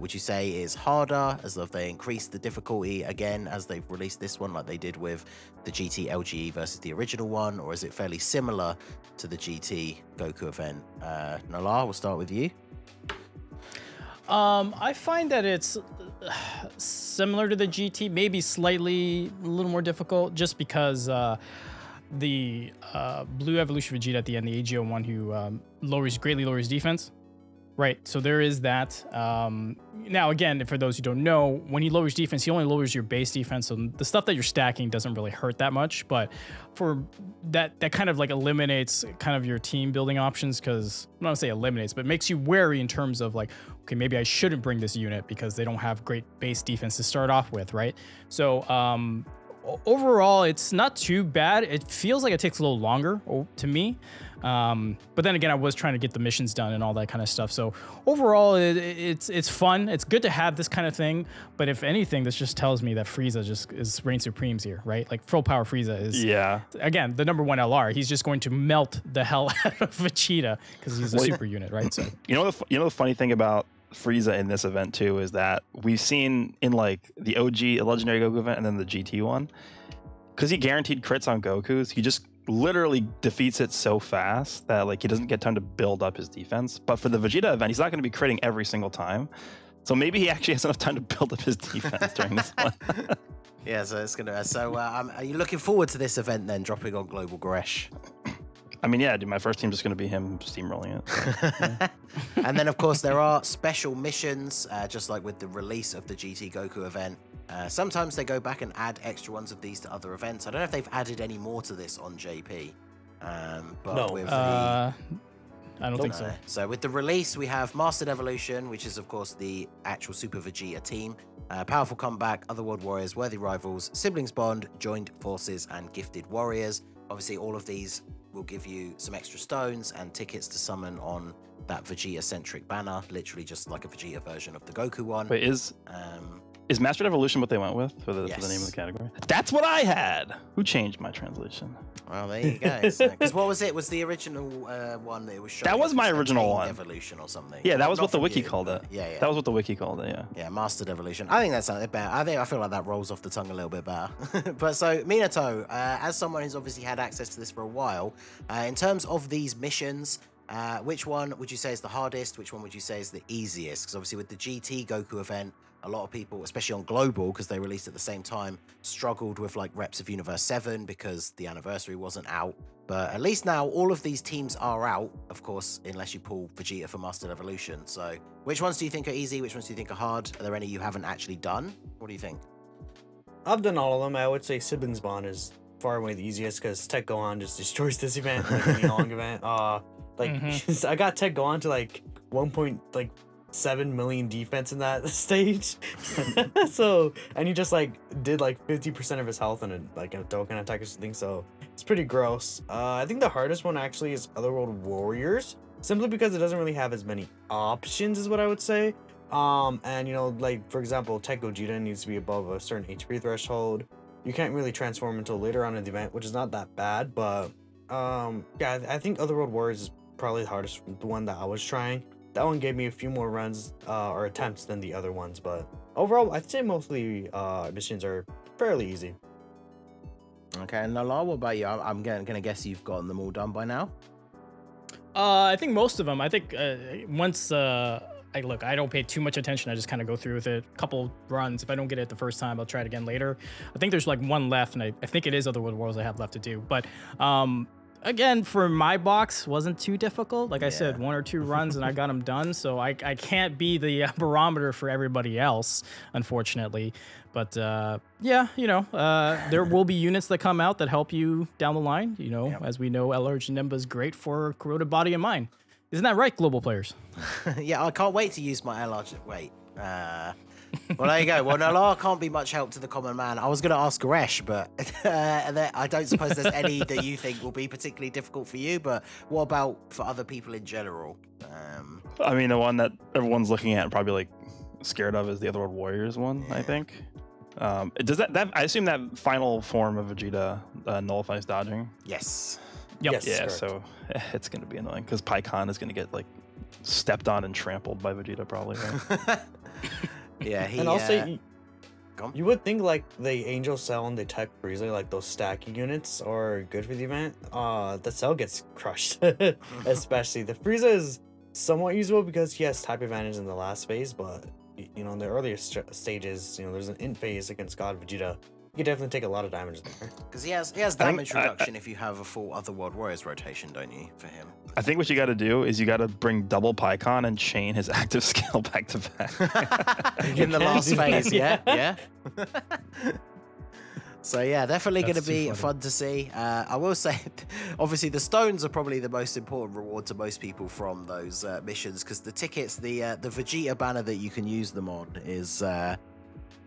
Would you say is harder, as if they increased the difficulty again as they've released this one like they did with the GT LGE versus the original one? Or is it fairly similar to the GT Goku event? Nolar, we'll start with you. I find that it's similar to the GT, maybe slightly a little more difficult, just because the Blue Evolution Vegeta at the end, the AGO one, who greatly lowers defense. Right, so there is that. Now, again, for those who don't know, when he lowers defense, he only lowers your base defense, so the stuff that you're stacking doesn't really hurt that much. But for that kind of like eliminates kind of your team building options, because I'm not gonna say eliminates, but makes you wary in terms of like, okay, maybe I shouldn't bring this unit because they don't have great base defense to start off with, right? So overall, it's not too bad. It feels like it takes a little longer to me. But then again, I was trying to get the missions done and all that kind of stuff. So overall, it's fun. It's good to have this kind of thing. But if anything, this just tells me that Frieza just is reign supremes here, right? Like full power Frieza is, again, the #1 LR. He's just going to melt the hell out of Vegeta because he's a super unit, right? So you know the funny thing about Frieza in this event too is that we've seen in like the OG Legendary Goku event and then the GT one, because he guaranteed crits on Goku's, he just literally defeats it so fast that like he doesn't get time to build up his defense. But for the Vegeta event, he's not going to be critting every single time, so maybe he actually has enough time to build up his defense during this one. Yeah, so it's gonna. So are you looking forward to this event then, dropping on Global Goresh? I mean, yeah, dude, my first team's just going to be him steamrolling it. And then, of course, there are special missions, just like with the release of the GT Goku event. Sometimes they go back and add extra ones of these to other events. I don't know if they've added any more to this on JP. But No. with I don't think so. So with the release, we have Mastered Evolution, which is, of course, the actual Super Vegeta team. Powerful Comeback, Otherworld Warriors, Worthy Rivals, Siblings Bond, Joined Forces, and Gifted Warriors. Obviously, all of these will give you some extra stones and tickets to summon on that Vegeta-centric banner, literally just like a Vegeta version of the Goku one. Wait, is Mastered Evolution what they went with for the name of the category? That's what I had. Who changed my translation? Well, there you go. Because what was it? Was the original one that it was showing? That was my original one. Evolution or something. Yeah, that was Not what the from wiki you, called it. but yeah. That was what the wiki called it, yeah. Yeah, Mastered Evolution. I think that's something better. I feel like that rolls off the tongue a little bit better. But so, Minato, as someone who's obviously had access to this for a while, in terms of these missions, which one would you say is the hardest? Which one would you say is the easiest? Because obviously with the GT Goku event, a lot of people, especially on Global, because they released at the same time, struggled with like reps of Universe 7 because the anniversary wasn't out. But at least now all of these teams are out, of course, unless you pull Vegeta for Mastered Evolution. So which ones do you think are easy? Which ones do you think are hard? Are there any you haven't actually done? What do you think? I've done all of them. I would say Siblings Bond is far and away the easiest because Tech Gohan just destroys this event, like any long event. I got Tech Gohan to like 1.7 million defense in that stage. So, and he just like did like 50% of his health in a Dokkan attack or something. So it's pretty gross. I think the hardest one actually is Otherworld Warriors, simply because it doesn't really have as many options, is what I would say. And you know, like for example, Tech Gogeta needs to be above a certain HP threshold. You can't really transform until later on in the event, which is not that bad. But yeah, I think Otherworld Warriors is probably the hardest, the one that I was trying. That one gave me a few more runs or attempts than the other ones, but overall, I'd say mostly missions are fairly easy. Okay, and Nolar, what about you? I'm gonna guess you've gotten them all done by now. I think most of them. I think once I don't pay too much attention. I just kind of go through with it. A couple runs. If I don't get it the first time, I'll try it again later. I think there's like one left, and I think it is Otherworld Worlds I have left to do. But again, for my box, wasn't too difficult. Like I said, 1 or 2 runs and I got them done. So I can't be the barometer for everybody else, unfortunately. But yeah, you know, there will be units that come out that help you down the line. You know, as we know, LR Janemba is great for corroded body and mind. Isn't that right, global players? Yeah, I can't wait to use my LR. Wait. Well, there you go. Well, Nolar can't be much help to the common man. I was going to ask Goresh, but I don't suppose there's any that you think will be particularly difficult for you. But what about for other people in general? I mean, the one that everyone's looking at and probably like scared of is the Otherworld Warriors one, I think. Does that I assume that final form of Vegeta nullifies dodging? Yes. Yep. Yes, Yeah, correct. so it's going to be annoying because Pikkon is going to get like stepped on and trampled by Vegeta probably, right? Yeah, he. And also, go on. you would think like the Angel Cell and the Tech Frieza, like those stacking units, are good for the event. The Cell gets crushed, especially the Frieza is somewhat usable because he has type advantage in the last phase, but you know in the earlier stages, you know there's an int phase against God Vegeta. You can definitely take a lot of damage there. Because he has damage reduction if you have a full Otherworld Warriors rotation, don't you, for him? I think what you got to do is you got to bring double Pikkon and chain his active skill back to back. In the last phase, yeah. So yeah, definitely going to be fun to see. I will say, obviously, the stones are probably the most important reward to most people from those missions because the tickets, the Vegeta banner that you can use them on is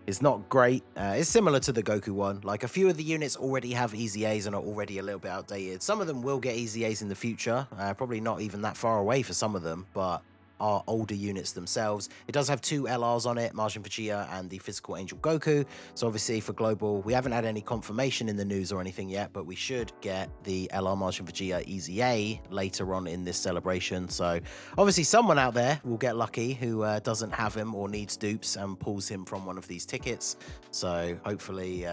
is not great. It's similar to the Goku one. Like, a few of the units already have Easy A's and are already a little bit outdated. Some of them will get Easy A's in the future. Probably not even that far away for some of them, but are older units themselves. It does have 2 LRs on it, Majin Vegeta and the Physical Angel Goku. So obviously for Global, we haven't had any confirmation in the news or anything yet, but we should get the LR Majin Vegeta Easy A later on in this celebration. So obviously someone out there will get lucky who doesn't have him or needs dupes and pulls him from one of these tickets. So hopefully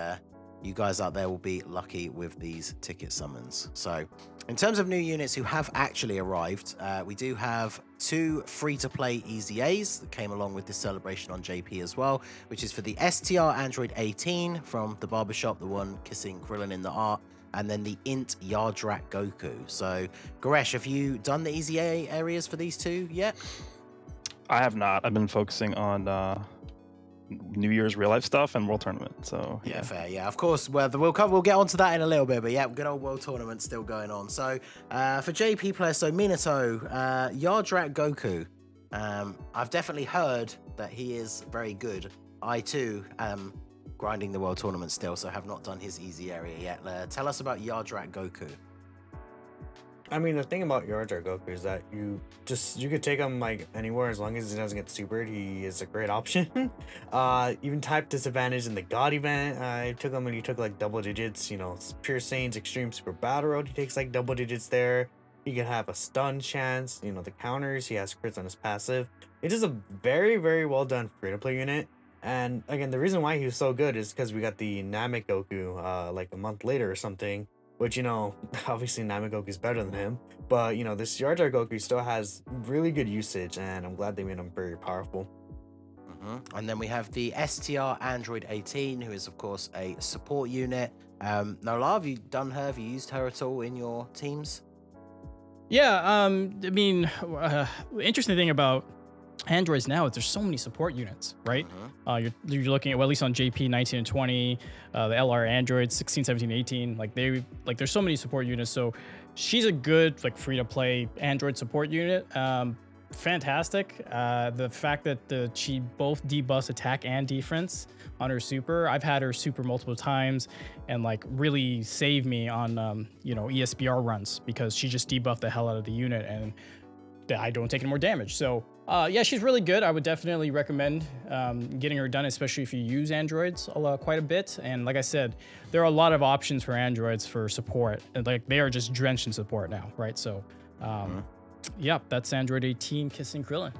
you guys out there will be lucky with these ticket summons. So in terms of new units who have actually arrived, we do have 2 free-to-play Easy A's that came along with this celebration on JP as well, which is for the STR Android 18 from the barbershop, the one kissing Krillin in the art, and then the Int Yardrat Goku. So Goresh, have you done the Easy A areas for these 2 yet? I have not. I've been focusing on New Year's real life stuff and World Tournament. So yeah, fair. Yeah, of course. Well, we'll get onto that in a little bit, but yeah, good old World Tournament still going on. So for JP players, so Minato, Yardrat Goku. I've definitely heard that he is very good. I too am grinding the World Tournament still, so have not done his easy area yet. Tell us about Yardrat Goku. I mean, the thing about Yardrat Goku is that you could take him like anywhere as long as he doesn't get supered. He is a great option. Even type disadvantage in the God event. I took him when he took like double digits. You know, Pure Saiyan's Extreme Super Battle Road. He takes like double digits there. He can have a stun chance. You know, the counters. He has crits on his passive. It is a very, very well done free to play unit. And again, the reason why he was so good is because we got the Namek Goku like a month later or something. Which, you know, obviously Namek Goku is better than him. But, you know, this Yardrat Goku still has really good usage, and I'm glad they made him very powerful. And then we have the STR Android 18, who is, of course, a support unit. Nolar, have you done her? Have you used her at all in your teams? Yeah, I mean, interesting thing about Androids now is there's so many support units, right? You're looking at, well, at least on JP 19 and 20, the LR Androids 16, 17, 18, there's so many support units. So she's a good like free to play Android support unit. Fantastic. The fact that she both debuffs attack and defense on her super. I've had her super multiple times and like really save me on you know, ESBR runs because she just debuffed the hell out of the unit and I don't take any more damage. So yeah, she's really good. I would definitely recommend getting her done, especially if you use androids quite a bit. And like I said, there are a lot of options for androids for support. And like they are just drenched in support now, right? So yeah, that's Android 18 kissing Krillin.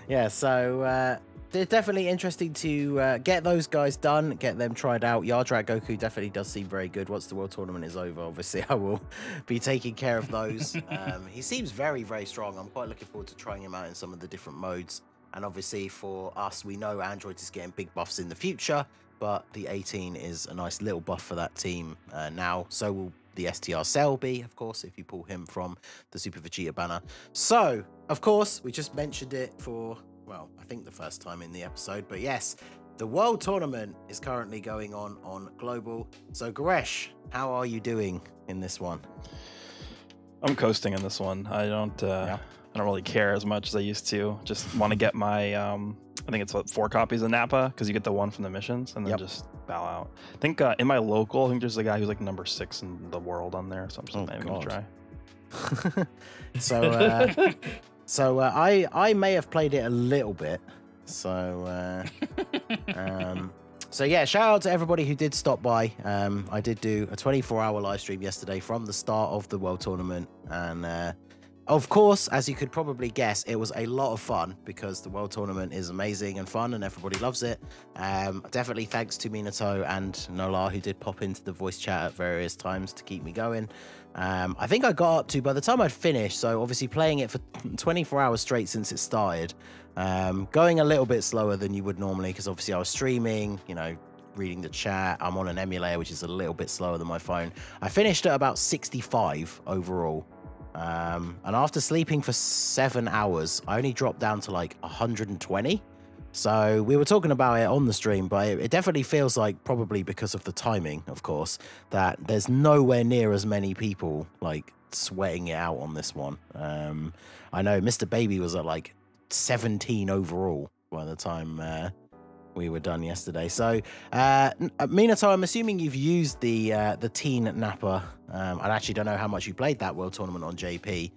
Yeah, so it's definitely interesting to get those guys done, get them tried out. Yardrat Goku definitely does seem very good. Once the World Tournament is over, obviously, I will be taking care of those. He seems very, very strong. I'm quite looking forward to trying him out in some of the different modes. And obviously, for us, we know Android is getting big buffs in the future, but the 18 is a nice little buff for that team now. So will the STR Cell be, of course, if you pull him from the Super Vegeta banner. So, of course, we just mentioned it for, well, I think the first time in the episode, but yes, the World Tournament is currently going on Global. So, Goresh, how are you doing in this one? I'm coasting in this one. I don't really care as much as I used to. Just want to get my, I think it's what, 4 copies of Nappa, because you get the one from the missions, and then just bow out. I think in my local, I think there's a guy who's like number 6 in the world on there, so I'm just maybe gonna try. So I may have played it a little bit. So so yeah, shout out to everybody who did stop by. I did do a 24-hour live stream yesterday from the start of the World Tournament, and of course, as you could probably guess, it was a lot of fun because the World Tournament is amazing and fun and everybody loves it. Definitely thanks to Minato and Nolar, who did pop into the voice chat at various times to keep me going. I think I got up to, by the time I'd finished, so obviously playing it for 24 hours straight since it started, going a little bit slower than you would normally because obviously I was streaming, you know, reading the chat. I'm on an emulator, which is a little bit slower than my phone. I finished at about 65 overall. And after sleeping for 7 hours, I only dropped down to like 120. So we were talking about it on the stream, but it definitely feels like, probably because of the timing, of course, that there's nowhere near as many people like sweating it out on this one. I know Mr. Baby was at like 17 overall by the time we were done yesterday. So, Minato, I'm assuming you've used the Teen Napper. I actually don't know how much you played that World Tournament on JP.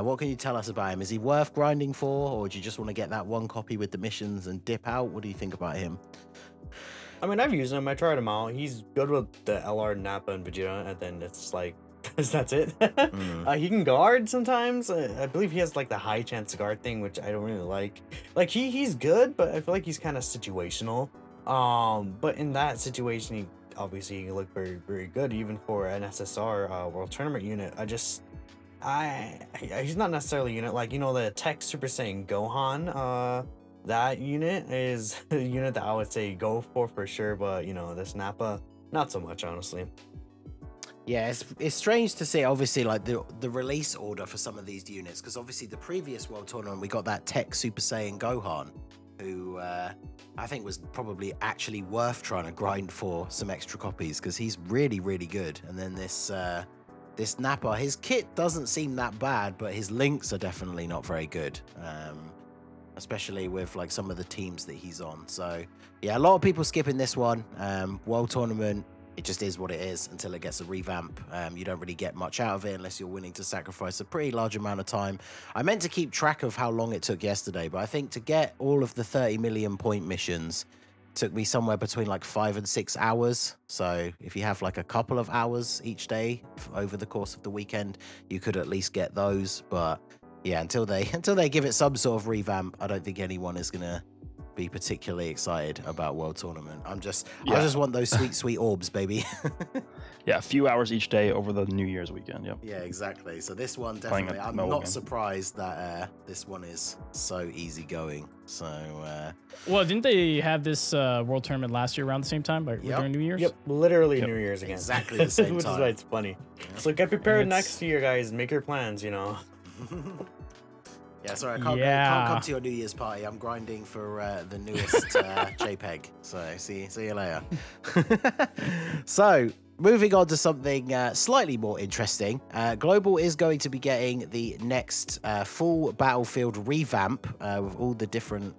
What can you tell us about him? Is he worth grinding for, or do you just want to get that one copy with the missions and dip out? What do you think about him? I mean, I've used him. I tried him out. He's good with the LR, Nappa, and Vegeta, and then it's like, that's it. He can guard sometimes. I believe he has like the high chance guard thing, which I don't really like. Like he's good, but I feel like he's kind of situational. But in that situation, he obviously looked very, very good, even for an SSR World Tournament unit. He's not necessarily a unit like, you know, the Tech Super Saiyan Gohan. That unit is a unit that I would say go for sure, but you know, this Nappa, not so much, honestly. Yeah, it's strange to see, obviously, like the release order for some of these units, because obviously the previous World Tournament, we got that Tech Super Saiyan Gohan, who I think was probably actually worth trying to grind for some extra copies, because he's really, really good. And then this Nappa, his kit doesn't seem that bad, but his links are definitely not very good. Especially with like some of the teams that he's on. So yeah, a lot of people skipping this one. World Tournament, it just is what it is until it gets a revamp. You don't really get much out of it unless you're willing to sacrifice a pretty large amount of time. I meant to keep track of how long it took yesterday, but I think to get all of the 30 million point missions took me somewhere between like 5 and 6 hours. So if you have like a couple of hours each day over the course of the weekend, you could at least get those. But yeah, until they give it some sort of revamp, I don't think anyone is gonna be particularly excited about World Tournament. I just want those sweet orbs, baby. Yeah, a few hours each day over the New Year's weekend. Yep. Yeah, exactly. So this one definitely, I'm not surprised that this one is so easygoing. So well, didn't they have this World Tournament last year around the same time, like during New Year's? Yep, literally New Year's again. Exactly the same Which time. is why it's funny. So get prepared next year, guys. Make your plans, you know. Yeah, sorry, I can't come to your New Year's party. I'm grinding for the newest JPEG. So see you later. So moving on to something slightly more interesting. Global is going to be getting the next full battlefield revamp with all the different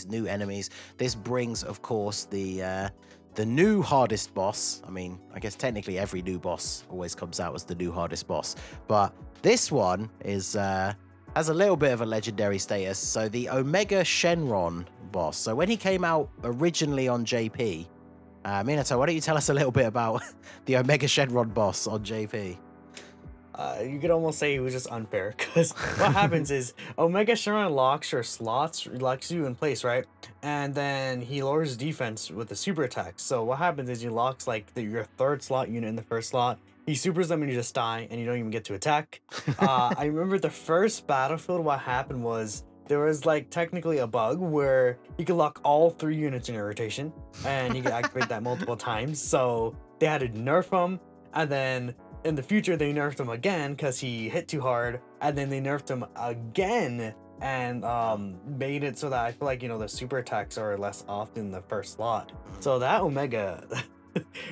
new enemies. This brings, of course, the new hardest boss. I mean, I guess technically every new boss always comes out as the new hardest boss, but this one is has a little bit of a legendary status. So the Omega Shenron boss. So when he came out originally on JP, Minato, why don't you tell us a little bit about the Omega Shenron boss on JP? You could almost say it was just unfair, because what happens is Omega Shenron locks your slots, locks you in place, right? And then he lowers defense with the super attack. So what happens is he locks like your third slot unit in the first slot. He supers them and you just die and you don't even get to attack. I remember the first battlefield, what happened was there was like technically a bug where you could lock all 3 units in your rotation and you could activate that multiple times. So they had to nerf him, and then in the future they nerfed him again because he hit too hard, and then they nerfed him again and made it so that I feel like, you know, the super attacks are less often in the first slot. So that Omega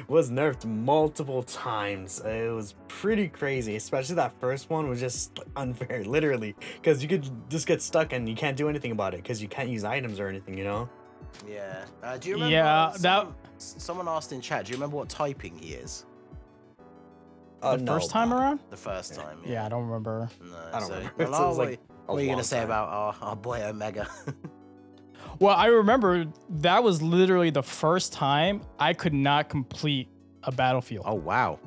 was nerfed multiple times. It was pretty crazy, especially that first one was just unfair, literally, because you could just get stuck and you can't do anything about it because you can't use items or anything, you know? Yeah. Do you remember? Yeah, someone asked in chat, do you remember what typing he is? The first time around? The first time. Yeah, I don't remember. No, I don't remember. What are you going to say about our boy Omega? Well, I remember that was literally the first time I could not complete a battlefield. Oh, wow.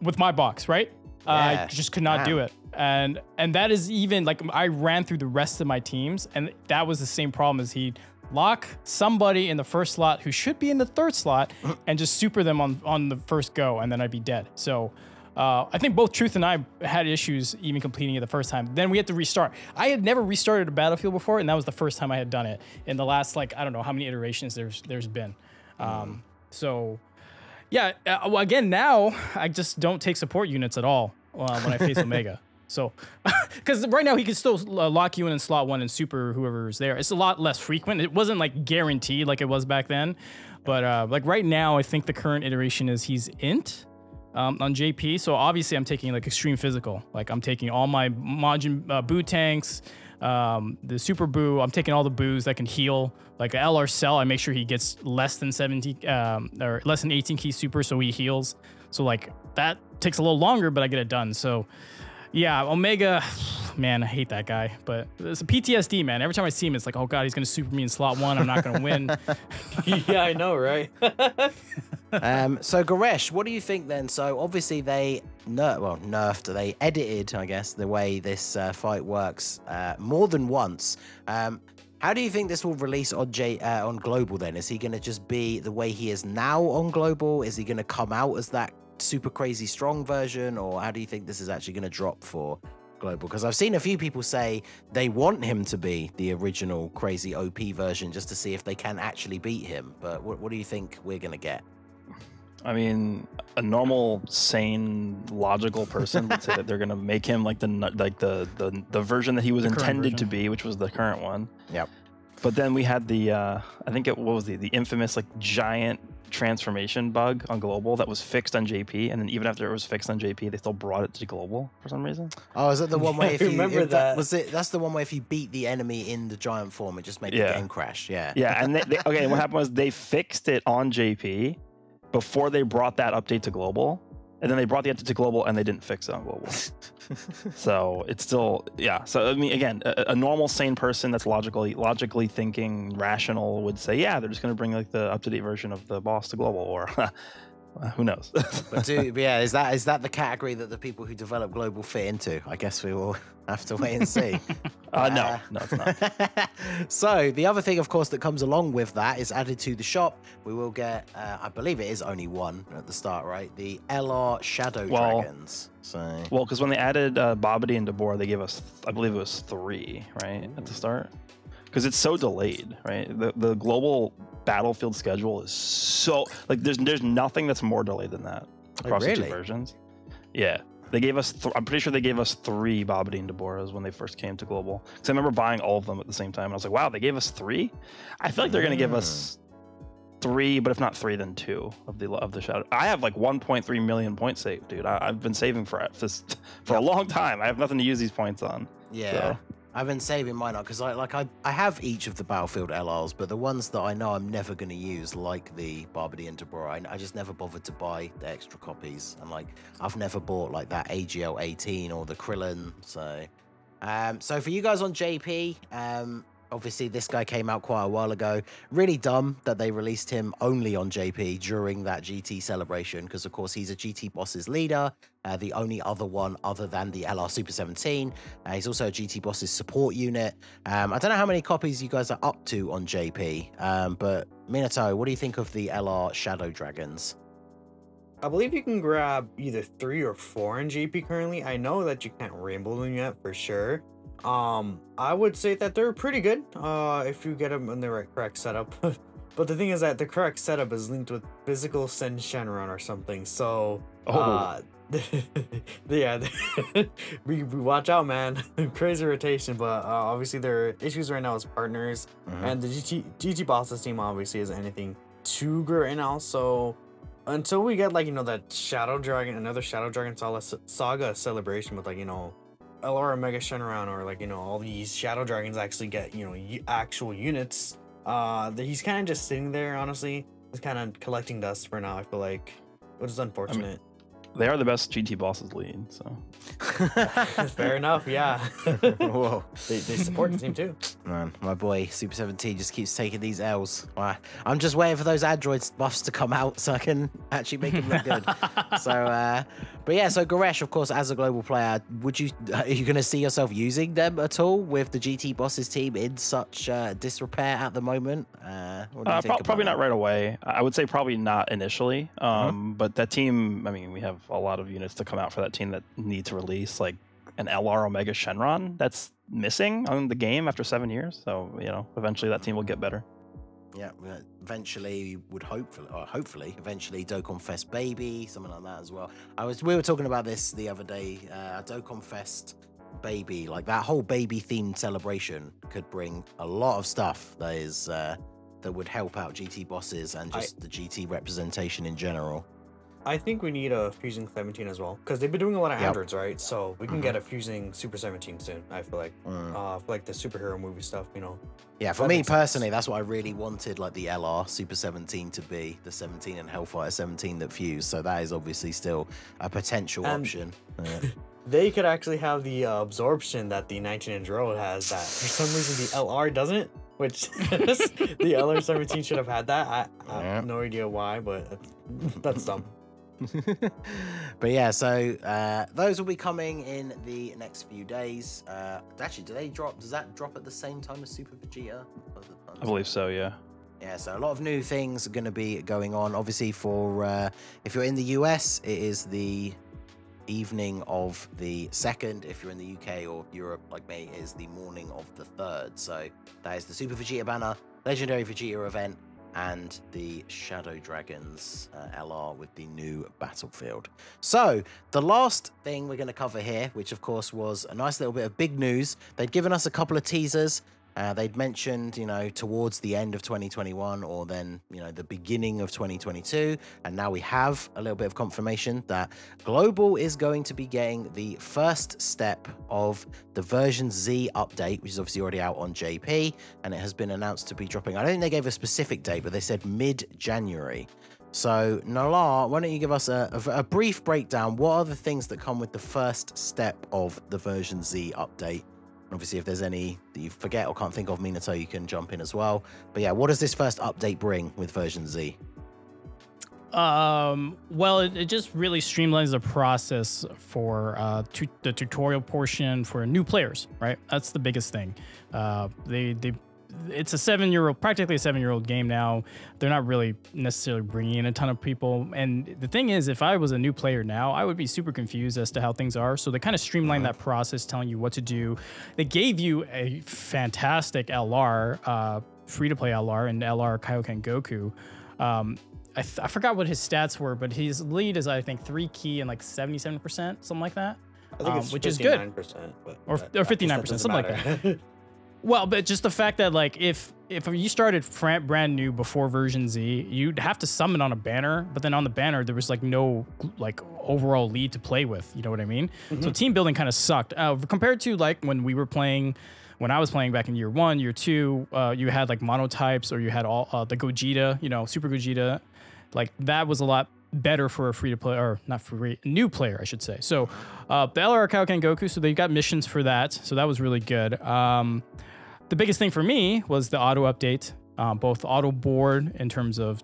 With my box, right? Yeah. I just could not do it. And that is even like I ran through the rest of my teams, and that was the same problem as he'd lock somebody in the first slot who should be in the third slot and just super them on the first go, and then I'd be dead. So I think both Truth and I had issues even completing it the first time. Then we had to restart. I had never restarted a battlefield before, and that was the first time I had done it in the last, like, I don't know how many iterations there's been. So yeah, well, again, now I just don't take support units at all when I face Omega. So, because right now he can still lock you in slot 1 and super whoever's there. It's a lot less frequent. It wasn't like guaranteed like it was back then. But like right now, I think the current iteration is he's int on JP. So obviously I'm taking like extreme physical. Like I'm taking all my Majin Buu tanks, The Super Boo, I'm taking all the boos that can heal. Like a LR Cell, I make sure he gets less than 17 or less than 18 key super, so he heals. So like that takes a little longer, but I get it done. So yeah, Omega, man, I hate that guy. But it's a PTSD, man. Every time I see him, it's like, oh god, he's gonna super me in slot 1. I'm not gonna win. Yeah, I know, right? So Goresh, what do you think then? So obviously they they edited, I guess, the way this fight works more than once. How do you think this will release on on global then? Is he going to just be the way he is now on global? Is he going to come out as that super crazy strong version, or how do you think this is actually going to drop for global? Because I've seen a few people say they want him to be the original crazy OP version just to see if they can actually beat him. But what do you think we're going to get? I mean, a normal, sane, logical person would say that they're gonna make him like the version that he was intended to be, which was the current one. Yep. But then we had the I think it what was the infamous like giant transformation bug on global that was fixed on JP, and then even after it was fixed on JP, they still brought it to global for some reason. Oh, is it the one where if you remember that? That's the one where if you beat the enemy in the giant form, it just made the game crash. Yeah. Yeah, and okay, what happened was they fixed it on JP before they brought that update to global, and then they brought the update to global and they didn't fix it on global. So it's still, yeah. So I mean, again, a normal sane person that's logically thinking, rational would say, yeah, they're just going to bring like the up-to-date version of the boss to global, or who knows? But yeah, is that the category that the people who develop global fit into? I guess we will have to wait and see. No, it's not. So the other thing, of course, that comes along with that is added to the shop. We will get, I believe it is only one at the start, right? The LR Shadow Dragons. Well, because when they added Babidi and Deborah, they gave us, I believe it was 3, right, at the start. Because it's so delayed, right? The global battlefield schedule is so like there's nothing that's more delayed than that across the 2 versions. Yeah, they gave us. I'm pretty sure they gave us 3 Babidi and Deborahs when they first came to global. Because I remember buying all of them at the same time, and I was like, wow, they gave us 3. I feel like they're gonna give us 3, but if not 3, then 2 of the shadow. I have like 1.3 million points saved, dude. I've been saving for a long time. I have nothing to use these points on. Yeah. So. I've been saving mine up because I have each of the Battlefield LRs, but the ones that I know I'm never going to use, like the Babidi and Deborah, I just never bothered to buy the extra copies. And like I've never bought like that AGL 18 or the Krillin. So, so for you guys on JP, obviously this guy came out quite a while ago. Really dumb that they released him only on JP during that GT celebration, because of course he's a GT Boss's leader. The only other one other than the LR Super 17. He's also a GT Boss's support unit. I don't know how many copies you guys are up to on JP, but Minato, what do you think of the LR Shadow Dragons? I believe you can grab either 3 or 4 in JP currently. I know that you can't rainbow them yet for sure. I would say that they're pretty good if you get them in the correct setup. But the thing is that the correct setup is linked with physical Shenron or something. So yeah, we watch out, man. Crazy rotation, but obviously there are issues right now as partners, and the GT Bosses team obviously isn't anything too good right now. So until we get like that Shadow Dragon, another Shadow Dragon Saga celebration with like LR Mega Shenron, or like all these Shadow Dragons actually get actual units, he's kind of just sitting there, honestly. He's kind of collecting dust for now, I feel like, which is unfortunate. I mean, they are the best GT Bosses lead, so fair enough. Yeah. Whoa. They support the team too. Man, my boy Super 17 just keeps taking these L's. I'm just waiting for those android buffs to come out so I can actually make him look good. So but yeah, so Goresh, of course, as a global player, are you going to see yourself using them at all with the GT Bosses team in such disrepair at the moment? What do you think probably not right away. I would say probably not initially. But that team, I mean, we have a lot of units to come out for that team that need to release, like an LR Omega Shenron that's missing on the game after 7 years. So, eventually that team will get better. Yeah, eventually you would hopefully eventually Dokkan Fest Baby, something like that as well. We were talking about this the other day. Dokkan Fest Baby, like that whole baby themed celebration could bring a lot of stuff that is that would help out GT Bosses and just the GT representation in general. I think we need a Fusing 17 as well, because they've been doing a lot of Yep. androids, right? So we can get a Fusing Super 17 soon. I feel like, for like the superhero movie stuff, you know. Yeah, for That me makes sense. personally, that's what I really wanted, like the LR Super 17 to be, the 17 and Hellfire 17 that fuse. So that is obviously still a potential And- option. They could actually have the absorption that the 19-inch road has. That for some reason the LR doesn't, which the LR 17 should have had that. I have no idea why, but that's dumb. But yeah, so those will be coming in the next few days. Actually, do they drop? Does that drop at the same time as Super Vegeta? I believe so, yeah. Yeah, so a lot of new things are going to be going on. Obviously, for if you're in the US, it is the evening of the 2nd. If you're in the UK or Europe, like me, it is the morning of the 3rd. So that is the Super Vegeta banner, Legendary Vegeta event, and the Shadow Dragons LR with the new battlefield. So the last thing we're going to cover here, which of course was a nice little bit of big news. They'd given us a couple of teasers. They'd mentioned, you know, towards the end of 2021 or then, you know, the beginning of 2022. And now we have a little bit of confirmation that Global is going to be getting the first step of the version Z update, which is obviously already out on JP. And it has been announced to be dropping. I don't think they gave a specific date, but they said mid-January. So, Nolar, why don't you give us a brief breakdown? What are the things that come with the first step of the version Z update? Obviously, if there's any that you forget or can't think of, Minato, you can jump in as well. But yeah, what does this first update bring with version Z? Well, it just really streamlines the process for the tutorial portion for new players, right? That's the biggest thing. It's a 7-year-old, practically a 7-year-old game now. They're not really necessarily bringing in a ton of people. And the thing is, if I was a new player now, I would be super confused as to how things are. So they kind of streamlined that process, telling you what to do. They gave you a fantastic LR, free-to-play LR, and LR Kaioken Goku. I forgot what his stats were, but his lead is, I think, 3 key and like 77%, something like that. I think it's which is good. But Or 59%, something like that. Well, but just the fact that, like, if you started brand new before version Z, you'd have to summon on a banner, but then on the banner there was like no like overall lead to play with. You know what I mean? So team building kind of sucked compared to like when I was playing back in year 1, year 2. You had like monotypes, or you had all the Gogeta, you know, Super Gogeta. Like that was a lot better for a free to play, or not free, new player, I should say. So the LR Kaioken Goku, so they got missions for that. So that was really good. The biggest thing for me was the auto update, both auto board in terms of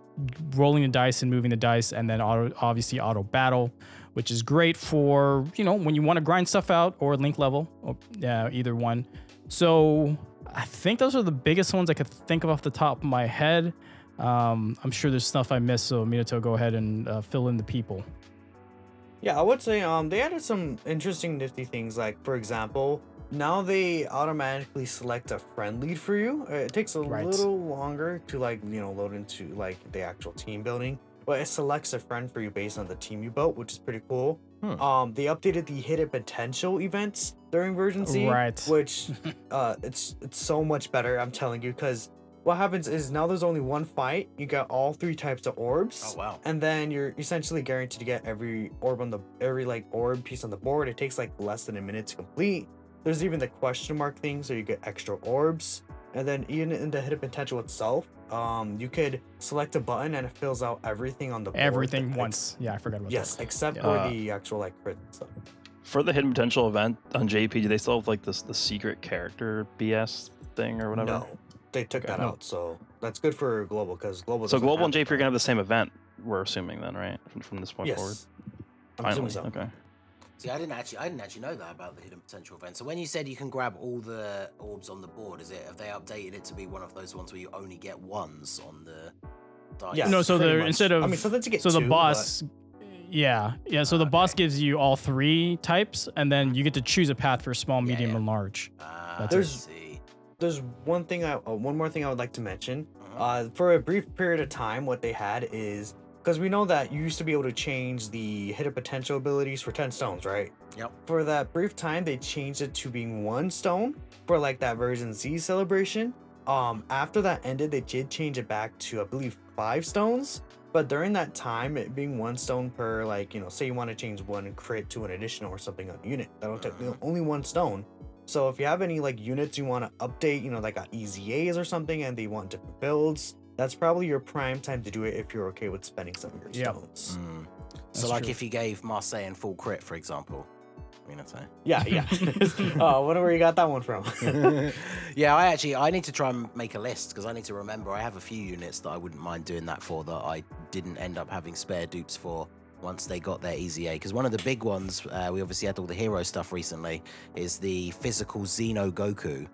rolling the dice and moving the dice, and then obviously auto battle, which is great for, you know, when you want to grind stuff out or link level, or either one. So I think those are the biggest ones I could think of off the top of my head. I'm sure there's stuff I missed, so Minato, go ahead and fill in the people. Yeah, I would say they added some interesting nifty things, like for example, now they automatically select a friend lead for you. It takes a little longer to like, you know, load into like the actual team building, but it selects a friend for you based on the team you built, which is pretty cool. They updated the hidden potential events during version Z, which it's so much better, I'm telling you, because what happens is now there's only one fight. You got all 3 types of orbs. Oh wow! And then you're essentially guaranteed to get every orb orb piece on the board. It takes like less than a minute to complete. There's even the question mark thing, so you get extra orbs. And then even in the hidden potential itself, you could select a button and it fills out everything on the board. Everything once. Yeah, I forgot about that. Yes, except for the actual like crit stuff. For the hidden potential event on JP, do they still have like the secret character BS thing or whatever? No, they took that out, so that's good for global, because global. So global and JP are gonna have the same event, we're assuming then, right? From this point forward. I'm assuming so. Okay. See, I didn't actually know that about the hidden potential event. So when you said you can grab all the orbs on the board, have they updated it to be one of those ones where you only get ones on the dice? Yeah, no, so pretty much. instead of, I mean, sometimes you get so the 2, boss, yeah. So the boss gives you all 3 types, and then you get to choose a path for small, medium, and large. There's one more thing I would like to mention. For a brief period of time, what they had is, because we know that you used to be able to change the hidden potential abilities for 10 stones, right? Yep. For that brief time, they changed it to being 1 stone for like that version Z celebration. After that ended, they did change it back to, I believe, 5 stones. But during that time, it being 1 stone per, like, say you want to change 1 crit to an additional or something on a unit, that'll take only 1 stone. So if you have any like units you want to update, that got EZAs or something and they want different builds, that's probably your prime time to do it if you're okay with spending some of your stones. So like if you gave Marseille full crit, for example. Yeah. Oh, where you got that one from? Yeah, I need to try and make a list because I need to remember I have a few units that I wouldn't mind doing that for that I didn't end up having spare dupes for once they got their EZA. Because one of the big ones, we obviously had all the hero stuff recently, is the physical Xeno Goku.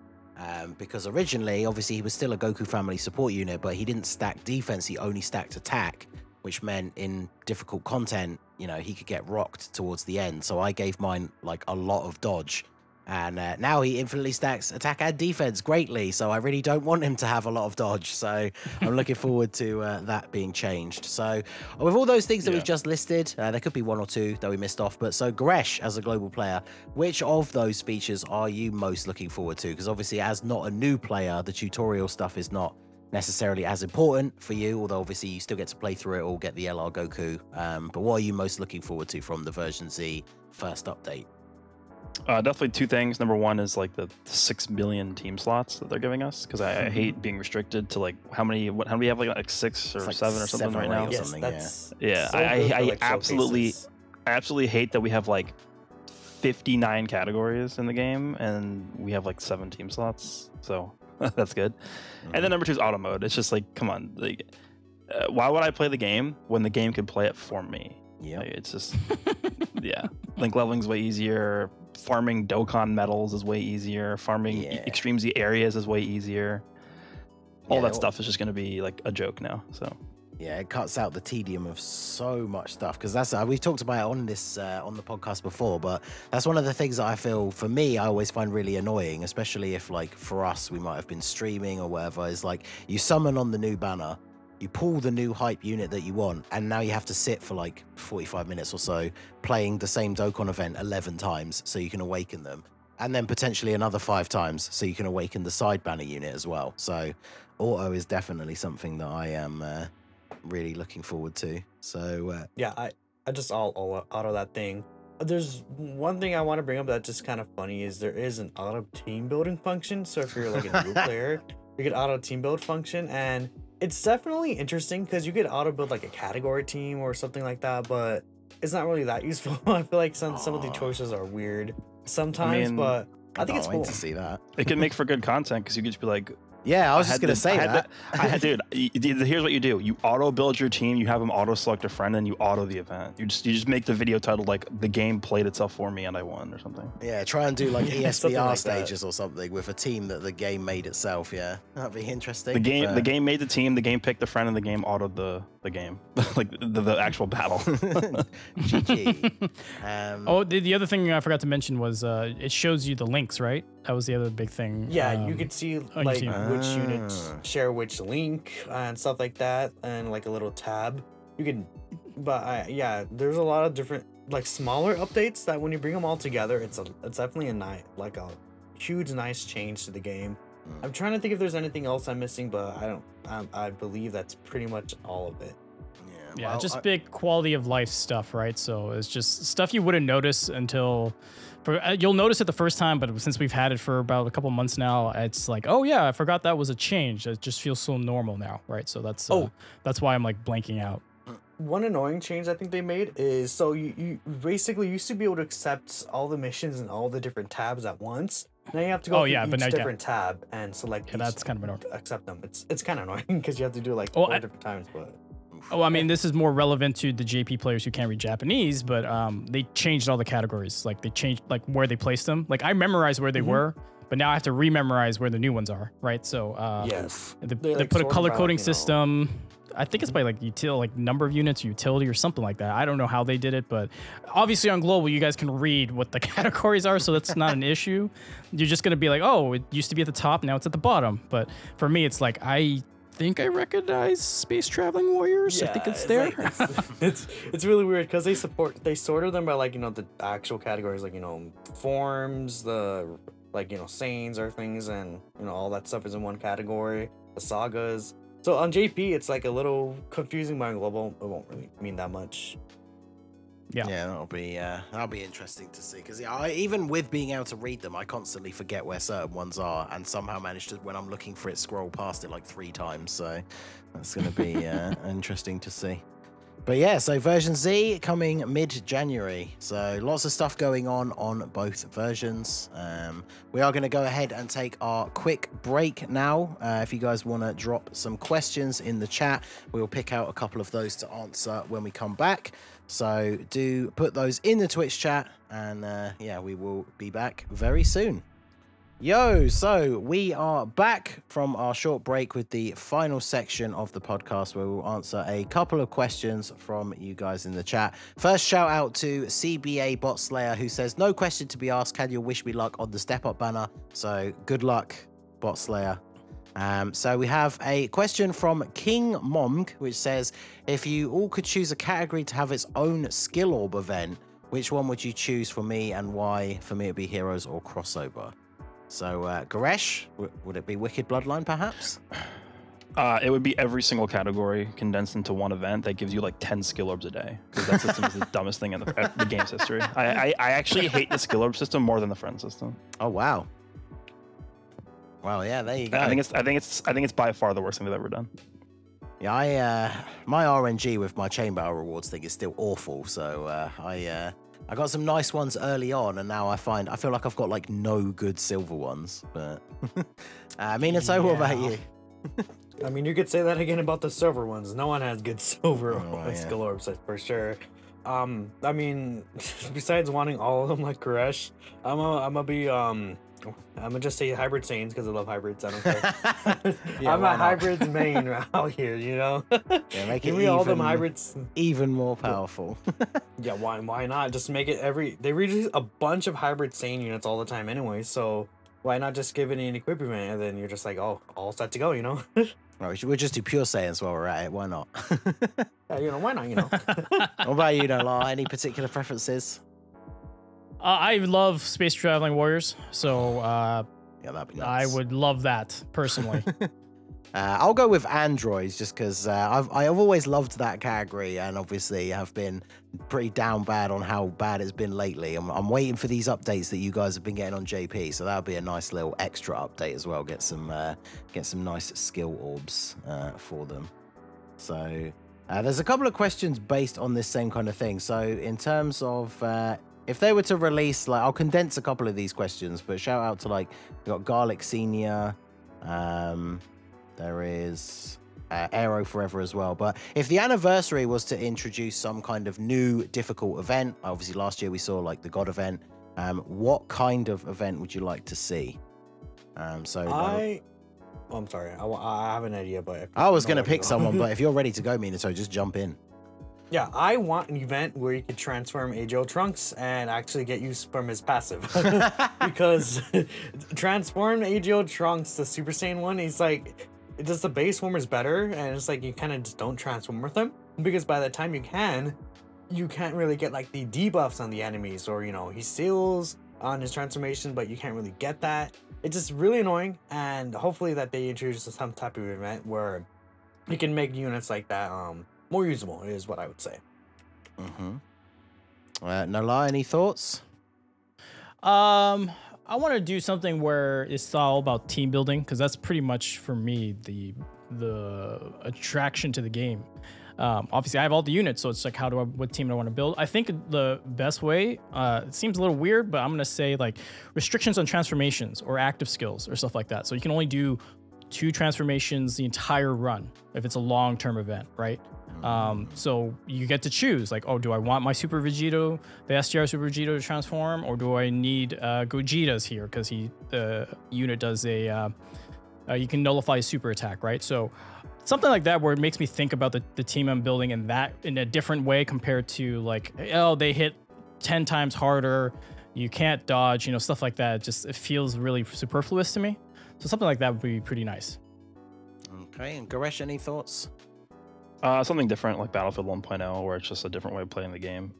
Because originally, obviously, he was still a Goku family support unit, but he didn't stack defense, he only stacked attack, which meant in difficult content, he could get rocked towards the end. So I gave mine like a lot of dodge. And now he infinitely stacks attack and defense greatly. So I really don't want him to have a lot of dodge. So I'm looking forward to that being changed. So with all those things that we've just listed, there could be 1 or 2 that we missed off. But so Goresh, as a global player, which of those features are you most looking forward to? Because obviously as not a new player, the tutorial stuff is not necessarily as important for you, although obviously you still get to play through it or get the LR Goku. But what are you most looking forward to from the version Z first update? Definitely 2 things. Number 1 is like the 6 million team slots that they're giving us, because I hate being restricted to like how many do we have, like 6 or 7 or something right now. Yes, that's yeah. so I absolutely hate that we have like 59 categories in the game and we have like 7 team slots, so that's good. And then number 2 is auto mode. It's just like, come on, like, why would I play the game when the game could play it for me? Yeah, like, it's just link leveling's way easier. Farming Dokkan medals is way easier. Farming Extreme Z areas is way easier. All that stuff is just going to be like a joke now. So yeah, it cuts out the tedium of so much stuff, because that's we've talked about it on this on the podcast before, but that's one of the things that I feel, for me, I always find really annoying, especially if like for us we might have been streaming or whatever, is like you summon on the new banner, you pull the new hype unit that you want, and now you have to sit for like 45 minutes or so playing the same Dokkan event 11 times so you can awaken them, and then potentially another 5 times so you can awaken the side banner unit as well. So auto is definitely something that I am really looking forward to. So yeah, I just all auto that thing. There's one thing I want to bring up that's just kind of funny, is there is an auto team building function. So if you're like a new player, you get auto team build function, and it's definitely interesting because you could auto build like a category team or something like that, but it's not really that useful. I feel like some of the choices are weird sometimes, but I think it's cool to see that. It can make for good content, because you could just be like, yeah, I was just gonna say that. Dude, here's what you do: you auto build your team, you have them auto select a friend, and you auto the event. You just make the video title like "The game played itself for me and I won" or something. Yeah, try and do like ESPR like stages or something with a team that the game made itself. Yeah, that'd be interesting. The game made the team, the game picked the friend, and the game autoed the game, like the actual battle. GG. The other thing I forgot to mention was it shows you the links, right? That was the other big thing. Yeah, you could see like which units share which link and stuff like that, and like a little tab. You can, but yeah, there's a lot of different like smaller updates that when you bring them all together, it's definitely a huge nice change to the game. I'm trying to think if there's anything else I'm missing, but I don't. I believe that's pretty much all of it. Yeah, well, just big quality of life stuff, right? So it's just stuff you wouldn't notice until, you'll notice it the first time, but since we've had it for about a couple months now, it's like, oh yeah, I forgot that was a change. It just feels so normal now, right? So that's why I'm like blanking out. One annoying change I think they made is, so you basically used to be able to accept all the missions and all the different tabs at once. Now you have to go through each different tab and select. Yeah, that's kind of annoying. Accept them. It's kind of annoying because you have to do it like 4 different times, but. Oh, I mean, this is more relevant to the JP players who can't read Japanese, but they changed all the categories. Like they changed like where they placed them. Like I memorized where they were, but now I have to rememorize where the new ones are, right? So yes, they like put a color coding system. I think it's by like number of units, utility, or something like that. I don't know how they did it, but obviously on global, you guys can read what the categories are, so that's not an issue. You're just gonna be like, oh, it used to be at the top, now it's at the bottom. But for me, it's like I think I recognize Space Traveling Warriors. Yeah, I think it's there. Like, it's really weird because they sorted them by like the actual categories, like forms, the like Saiyans or things, and all that stuff is in one category. The sagas. So on JP, it's like a little confusing, but on global, it won't really mean that much. Yeah, that'll be interesting to see, because even with being able to read them, I constantly forget where certain ones are, and somehow manage to, when I'm looking for it, scroll past it like 3 times. So that's going to be interesting to see. But yeah, so version Z coming mid-January. So lots of stuff going on both versions. We are going to go ahead and take our quick break now. If you guys want to drop some questions in the chat, we'll pick out a couple of those to answer when we come back. So do put those in the Twitch chat, and yeah, we will be back very soon. Yo, so we are back from our short break with the final section of the podcast, where we'll answer a couple of questions from you guys in the chat. First, shout out to CBA Bot Slayer, who says, no question to be asked, can you wish me luck on the step up banner? So good luck, Bot Slayer. So we have a question from King Momg, which says, if you all could choose a category to have its own skill orb event, which one would you choose for me and why? For me, it'd be heroes or crossover. So, Goresh, would it be Wicked Bloodline, perhaps? It would be every single category condensed into one event that gives you like 10 skill orbs a day. Because that system is the dumbest thing in the game's history. I actually hate the skill orb system more than the friend system. Oh wow! Well, yeah, there you go. I think it's by far the worst thing they've ever done. Yeah, my RNG with my chain battle rewards thing is still awful. So I got some nice ones early on, and now I feel like I've got like no good silver ones. But Minato, what about you? I mean, you could say that again about the silver ones. No one has good silver skill orbs, for sure. I mean, besides wanting all of them like Goresh, I'm gonna just say hybrid Saiyans because I love hybrids. I don't care. Yeah, I'm a hybrids main out here, you know. Yeah, make Give it me all them hybrids even more powerful. Yeah, why not? Just make it they release a bunch of hybrid Saiyan units all the time anyway, so why not just give it an equipment and then you're just like, oh, all set to go, you know? Right, we'll just do pure Saiyans while we're at it. Why not? Yeah, you know, why not? You know. What about you, Nolar? Any particular preferences? I love space traveling warriors, so yeah, that'd be I nice. would love that personally. I'll go with androids just because I've always loved that category, and obviously have been pretty down bad on how bad it's been lately. I'm waiting for these updates that you guys have been getting on JP, so that'll be a nice little extra update as well. Get some nice skill orbs for them. So there's a couple of questions based on this same kind of thing. So in terms of if they were to release, like, I'll condense a couple of these questions, but shout out to, like, we got Garlic Senior, there is Aero Forever as well. But if the anniversary was to introduce some kind of new difficult event, obviously last year we saw like the God event, what kind of event would you like to see? I'm sorry. I have an idea, but I was going to pick someone, but if you're ready to go, Minato, just jump in. Yeah, I want an event where you could transform AGO Trunks and actually get use from his passive. Because transform AGO Trunks, the Super Saiyan one, he's like, does the base form is better, and it's like you kind of just don't transform with him. Because by the time you can't really get like the debuffs on the enemies, or, you know, he steals on his transformation, but you can't really get that. It's just really annoying, and hopefully that they introduce some type of event where you can make units like that more usable, is what I would say. Nolar, any thoughts? I want to do something where it's all about team building, because that's pretty much for me the attraction to the game. Obviously, I have all the units, so it's like, what team do I want to build? I think the best way, it seems a little weird, but I'm gonna say like restrictions on transformations or active skills or stuff like that. So you can only do 2 transformations the entire run if it's a long-term event, right? So you get to choose, like, oh, do I want my Super Vegeta, the STR Super Vegeta to transform, or do I need Gogeta's here because the unit does a you can nullify a super attack, right? So something like that where it makes me think about the team I'm building in a different way compared to like, oh, they hit 10 times harder, you can't dodge, you know, stuff like that. It feels really superfluous to me. So something like that would be pretty nice. Okay, and Goresh, any thoughts? Something different like Battlefield 1.0, where it's just a different way of playing the game.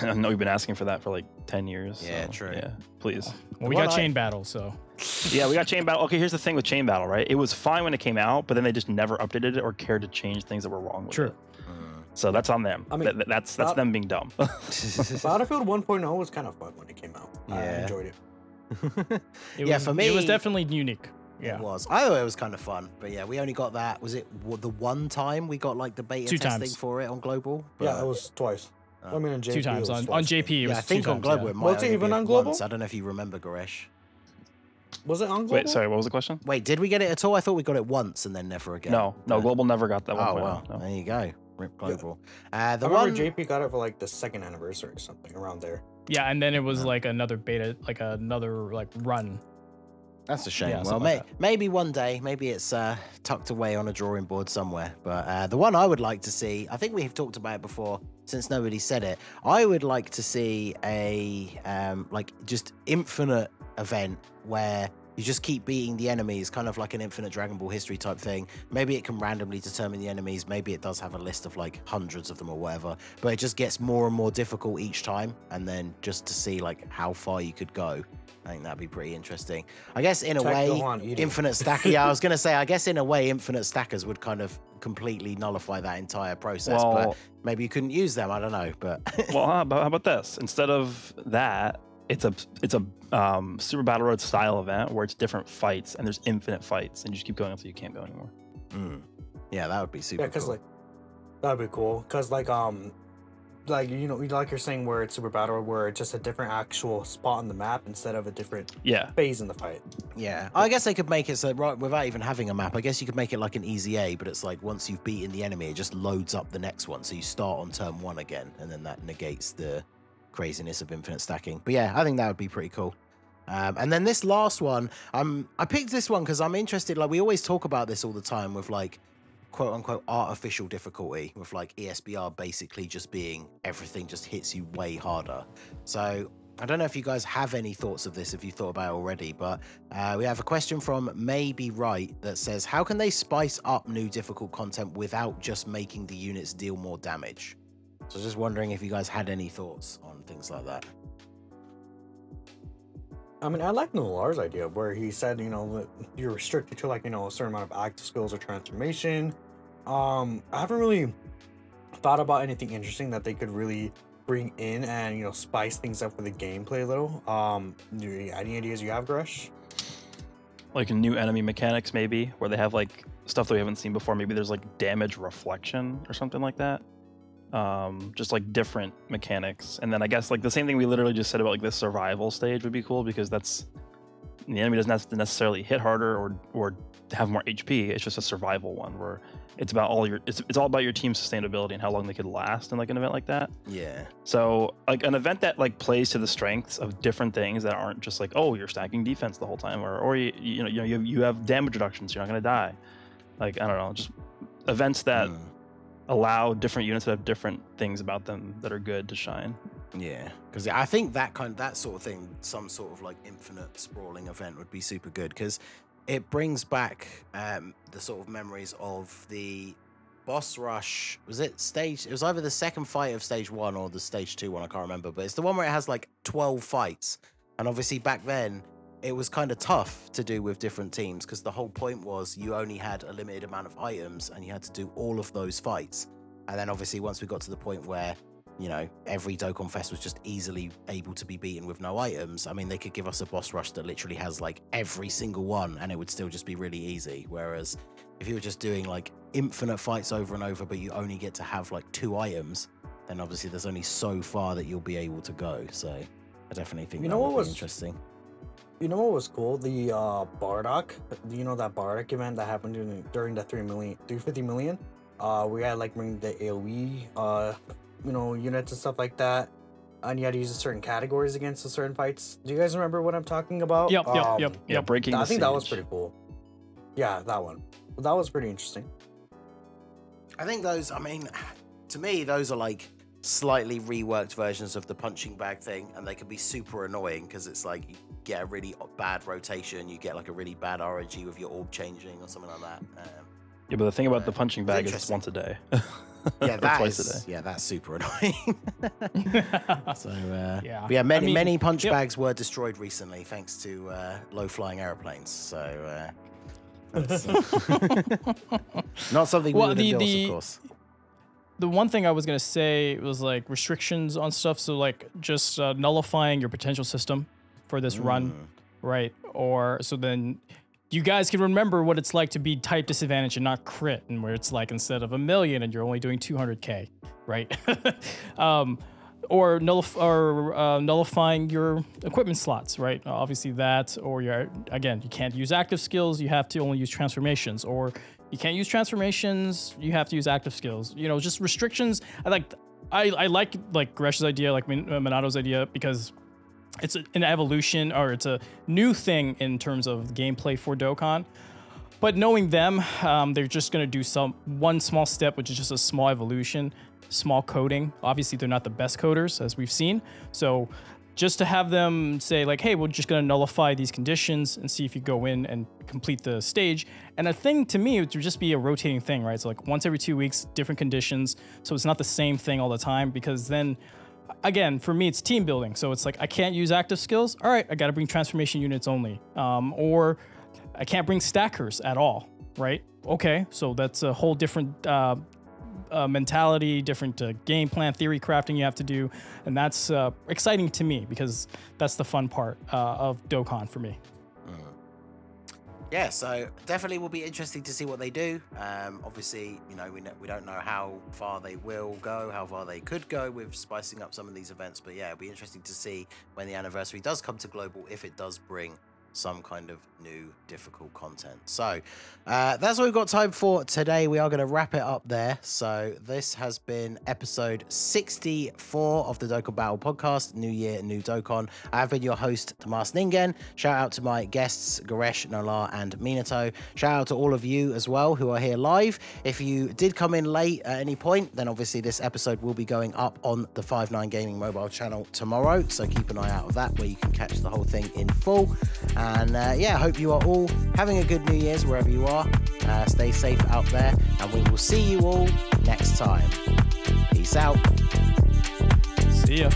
I know we've been asking for that for like 10 years. Yeah, so, true. Yeah, please. Well, we got chain battle, so. Yeah, we got chain battle. Okay, here's the thing with chain battle, right? It was fine when it came out, but then they just never updated it or cared to change things that were wrong with it. So that's on them. I mean, that's them being dumb. Battlefield 1.0 was kind of fun when it came out. Yeah. I enjoyed it. Yeah, for me, it was definitely unique. Yeah, it was. I thought it was kind of fun, but yeah, we only got that. Was it the one time we got like the beta 2 testing times. for it on global? Yeah, it was twice. I mean, on JP, 2 times it was on twice. JP. It was Yeah, I think 2 on times, global yeah. it might Was it only even be on global? once. I don't know if you remember, Goresh. Was it on global? Wait, sorry, what was the question? Wait, did we get it at all? I thought we got it once and then never again. No, global never got that one. Oh well, No. there you go. Rip global. The I remember one. JP got it for like the 2nd anniversary or something around there. Yeah, and then it was like another beta, like another like run. That's a shame. Yeah, well, something like that. maybe one day, maybe it's tucked away on a drawing board somewhere. But the one I would like to see, I think we've talked about it before, since nobody said it. I would like to see a like just infinite event where you just keep beating the enemies, kind of like an infinite Dragon Ball history type thing. Maybe it can randomly determine the enemies. Maybe it does have a list of like hundreds of them or whatever. But it just gets more and more difficult each time. And then just to see like how far you could go. I think that'd be pretty interesting. I guess in a way, infinite stacker. Yeah, I was gonna say, I guess in a way, infinite stackers would kind of completely nullify that entire process. Well, but maybe you couldn't use them. I don't know. But well, how about this? Instead of that, it's a Super Battle Road style event where it's different fights and there's infinite fights and you just keep going until you can't go anymore. Yeah, that would be super. Yeah, because cool. like that'd be cool. Because like you know, like you're saying, where it's Super Battle Road, where it's just a different actual spot on the map instead of a different phase in the fight. Yeah, I guess they could make it so right without even having a map. I guess you could make it like an easy A, but it's like once you've beaten the enemy, it just loads up the next one. So you start on turn 1 again, and then that negates the craziness of infinite stacking. But yeah, I think that would be pretty cool. And then this last one, I picked this one because I'm interested. Like we always talk about this all the time with like quote unquote artificial difficulty, with like ESBR basically just being everything just hits you way harder. So I don't know if you guys have any thoughts of this, if you thought about it already, but we have a question from Maybe Right that says, how can they spice up new difficult content without just making the units deal more damage? So just wondering if you guys had any thoughts on things like that. I mean, I like Nolar's idea where he said, you know, that you're restricted to like, you know, a certain amount of active skills or transformation. I haven't really thought about anything interesting that they could really bring in and, you know, spice things up with the gameplay a little. Any ideas you have, Goresh? Like new enemy mechanics, maybe, where they have like stuff that we haven't seen before. Maybe there's like damage reflection or something like that. Just like different mechanics. And then I guess like the same thing we literally just said about like this survival stage would be cool, because that's the enemy doesn't have to necessarily hit harder or have more HP. It's just a survival one where it's about it's all about your team's sustainability and how long they could last in like an event like that. Yeah. So like an event that like plays to the strengths of different things that aren't just like, oh, you're stacking defense the whole time, or you have damage reductions, you're not gonna die. Like I don't know, just events that allow different units that have different things about them that are good to shine. Yeah, because I think that sort of thing, some sort of like infinite sprawling event would be super good, because it brings back the sort of memories of the boss rush. Was it stage? It was either the second fight of stage 1 or the stage 2 one. I can't remember, but it's the one where it has like 12 fights, and obviously back then it was kind of tough to do with different teams, because the whole point was you only had a limited amount of items and you had to do all of those fights. And then obviously once we got to the point where, you know, every Dokkan Fest was just easily able to be beaten with no items, I mean, they could give us a boss rush that literally has like every single one and it would still just be really easy. Whereas if you were just doing like infinite fights over and over, but you only get to have like 2 items, then obviously there's only so far that you'll be able to go. So I definitely think that would be interesting. You know what was cool? The Bardock. You know that Bardock event that happened during the 350 million? We had like bring the AoE, you know, units and stuff like that, and you had to use certain categories against the certain fights. Do you guys remember what I'm talking about? Yep. Breaking. I think that was pretty cool. Yeah, that one. That was pretty interesting. I think those. I mean, to me, those are like slightly reworked versions of the punching bag thing, and they can be super annoying because it's like you get a really bad rotation, you get like a really bad RNG with your orb changing or something like that. Yeah, but the thing about the punching bag is it's once a day. Yeah, twice a day. yeah, that's super annoying. So Yeah. but yeah, many I mean, many punch yep. bags were destroyed recently thanks to low flying airplanes. So that's, not something we Well, would endorse, of course. The one thing I was gonna say was like restrictions on stuff. So like just nullifying your potential system for this run, right? Or so then you guys can remember what it's like to be type disadvantage and not crit, and where it's like instead of 1 million and you're only doing 200k, right? Or nullifying your equipment slots, right? Obviously that, or you can't use active skills, you have to only use transformations, or you can't use transformations, you have to use active skills. You know, just restrictions. I like Goresh's idea, like Minato's idea, because it's an evolution, or it's a new thing in terms of gameplay for Dokkan. But knowing them, they're just gonna do one small step, which is just a small evolution, small coding. Obviously, they're not the best coders, as we've seen. So just to have them say like, hey, we're just gonna nullify these conditions and see if you go in and complete the stage. And a thing to me, it would just be a rotating thing, right? So like once every 2 weeks, different conditions. So it's not the same thing all the time, because then, again, for me, it's team building. So it's like, I can't use active skills. All right, I got to bring transformation units only. Or I can't bring stackers at all, right? Okay, so that's a whole different mentality, different game plan, theory crafting you have to do. And that's exciting to me, because that's the fun part of Dokkan for me. Yeah, so definitely will be interesting to see what they do. Obviously, you know, we don't know how far they will go, how far they could go with spicing up some of these events. But yeah, it'll be interesting to see when the anniversary does come to global, if it does bring some kind of new difficult content. So that's all we've got time for today. We are going to wrap it up there. So this has been episode 64 of the Dokkan Battle podcast. New year, new Dokkan. I have been your host, Masked Ningen. Shout out to my guests, Goresh, Nolar, and Minato. Shout out to all of you as well who are here live. If you did come in late at any point, then obviously this episode will be going up on the 59 Gaming mobile channel tomorrow. So keep an eye out of that, where you can catch the whole thing in full. And yeah, I hope you are all having a good New Year's wherever you are. Stay safe out there, and we will see you all next time. Peace out. See ya.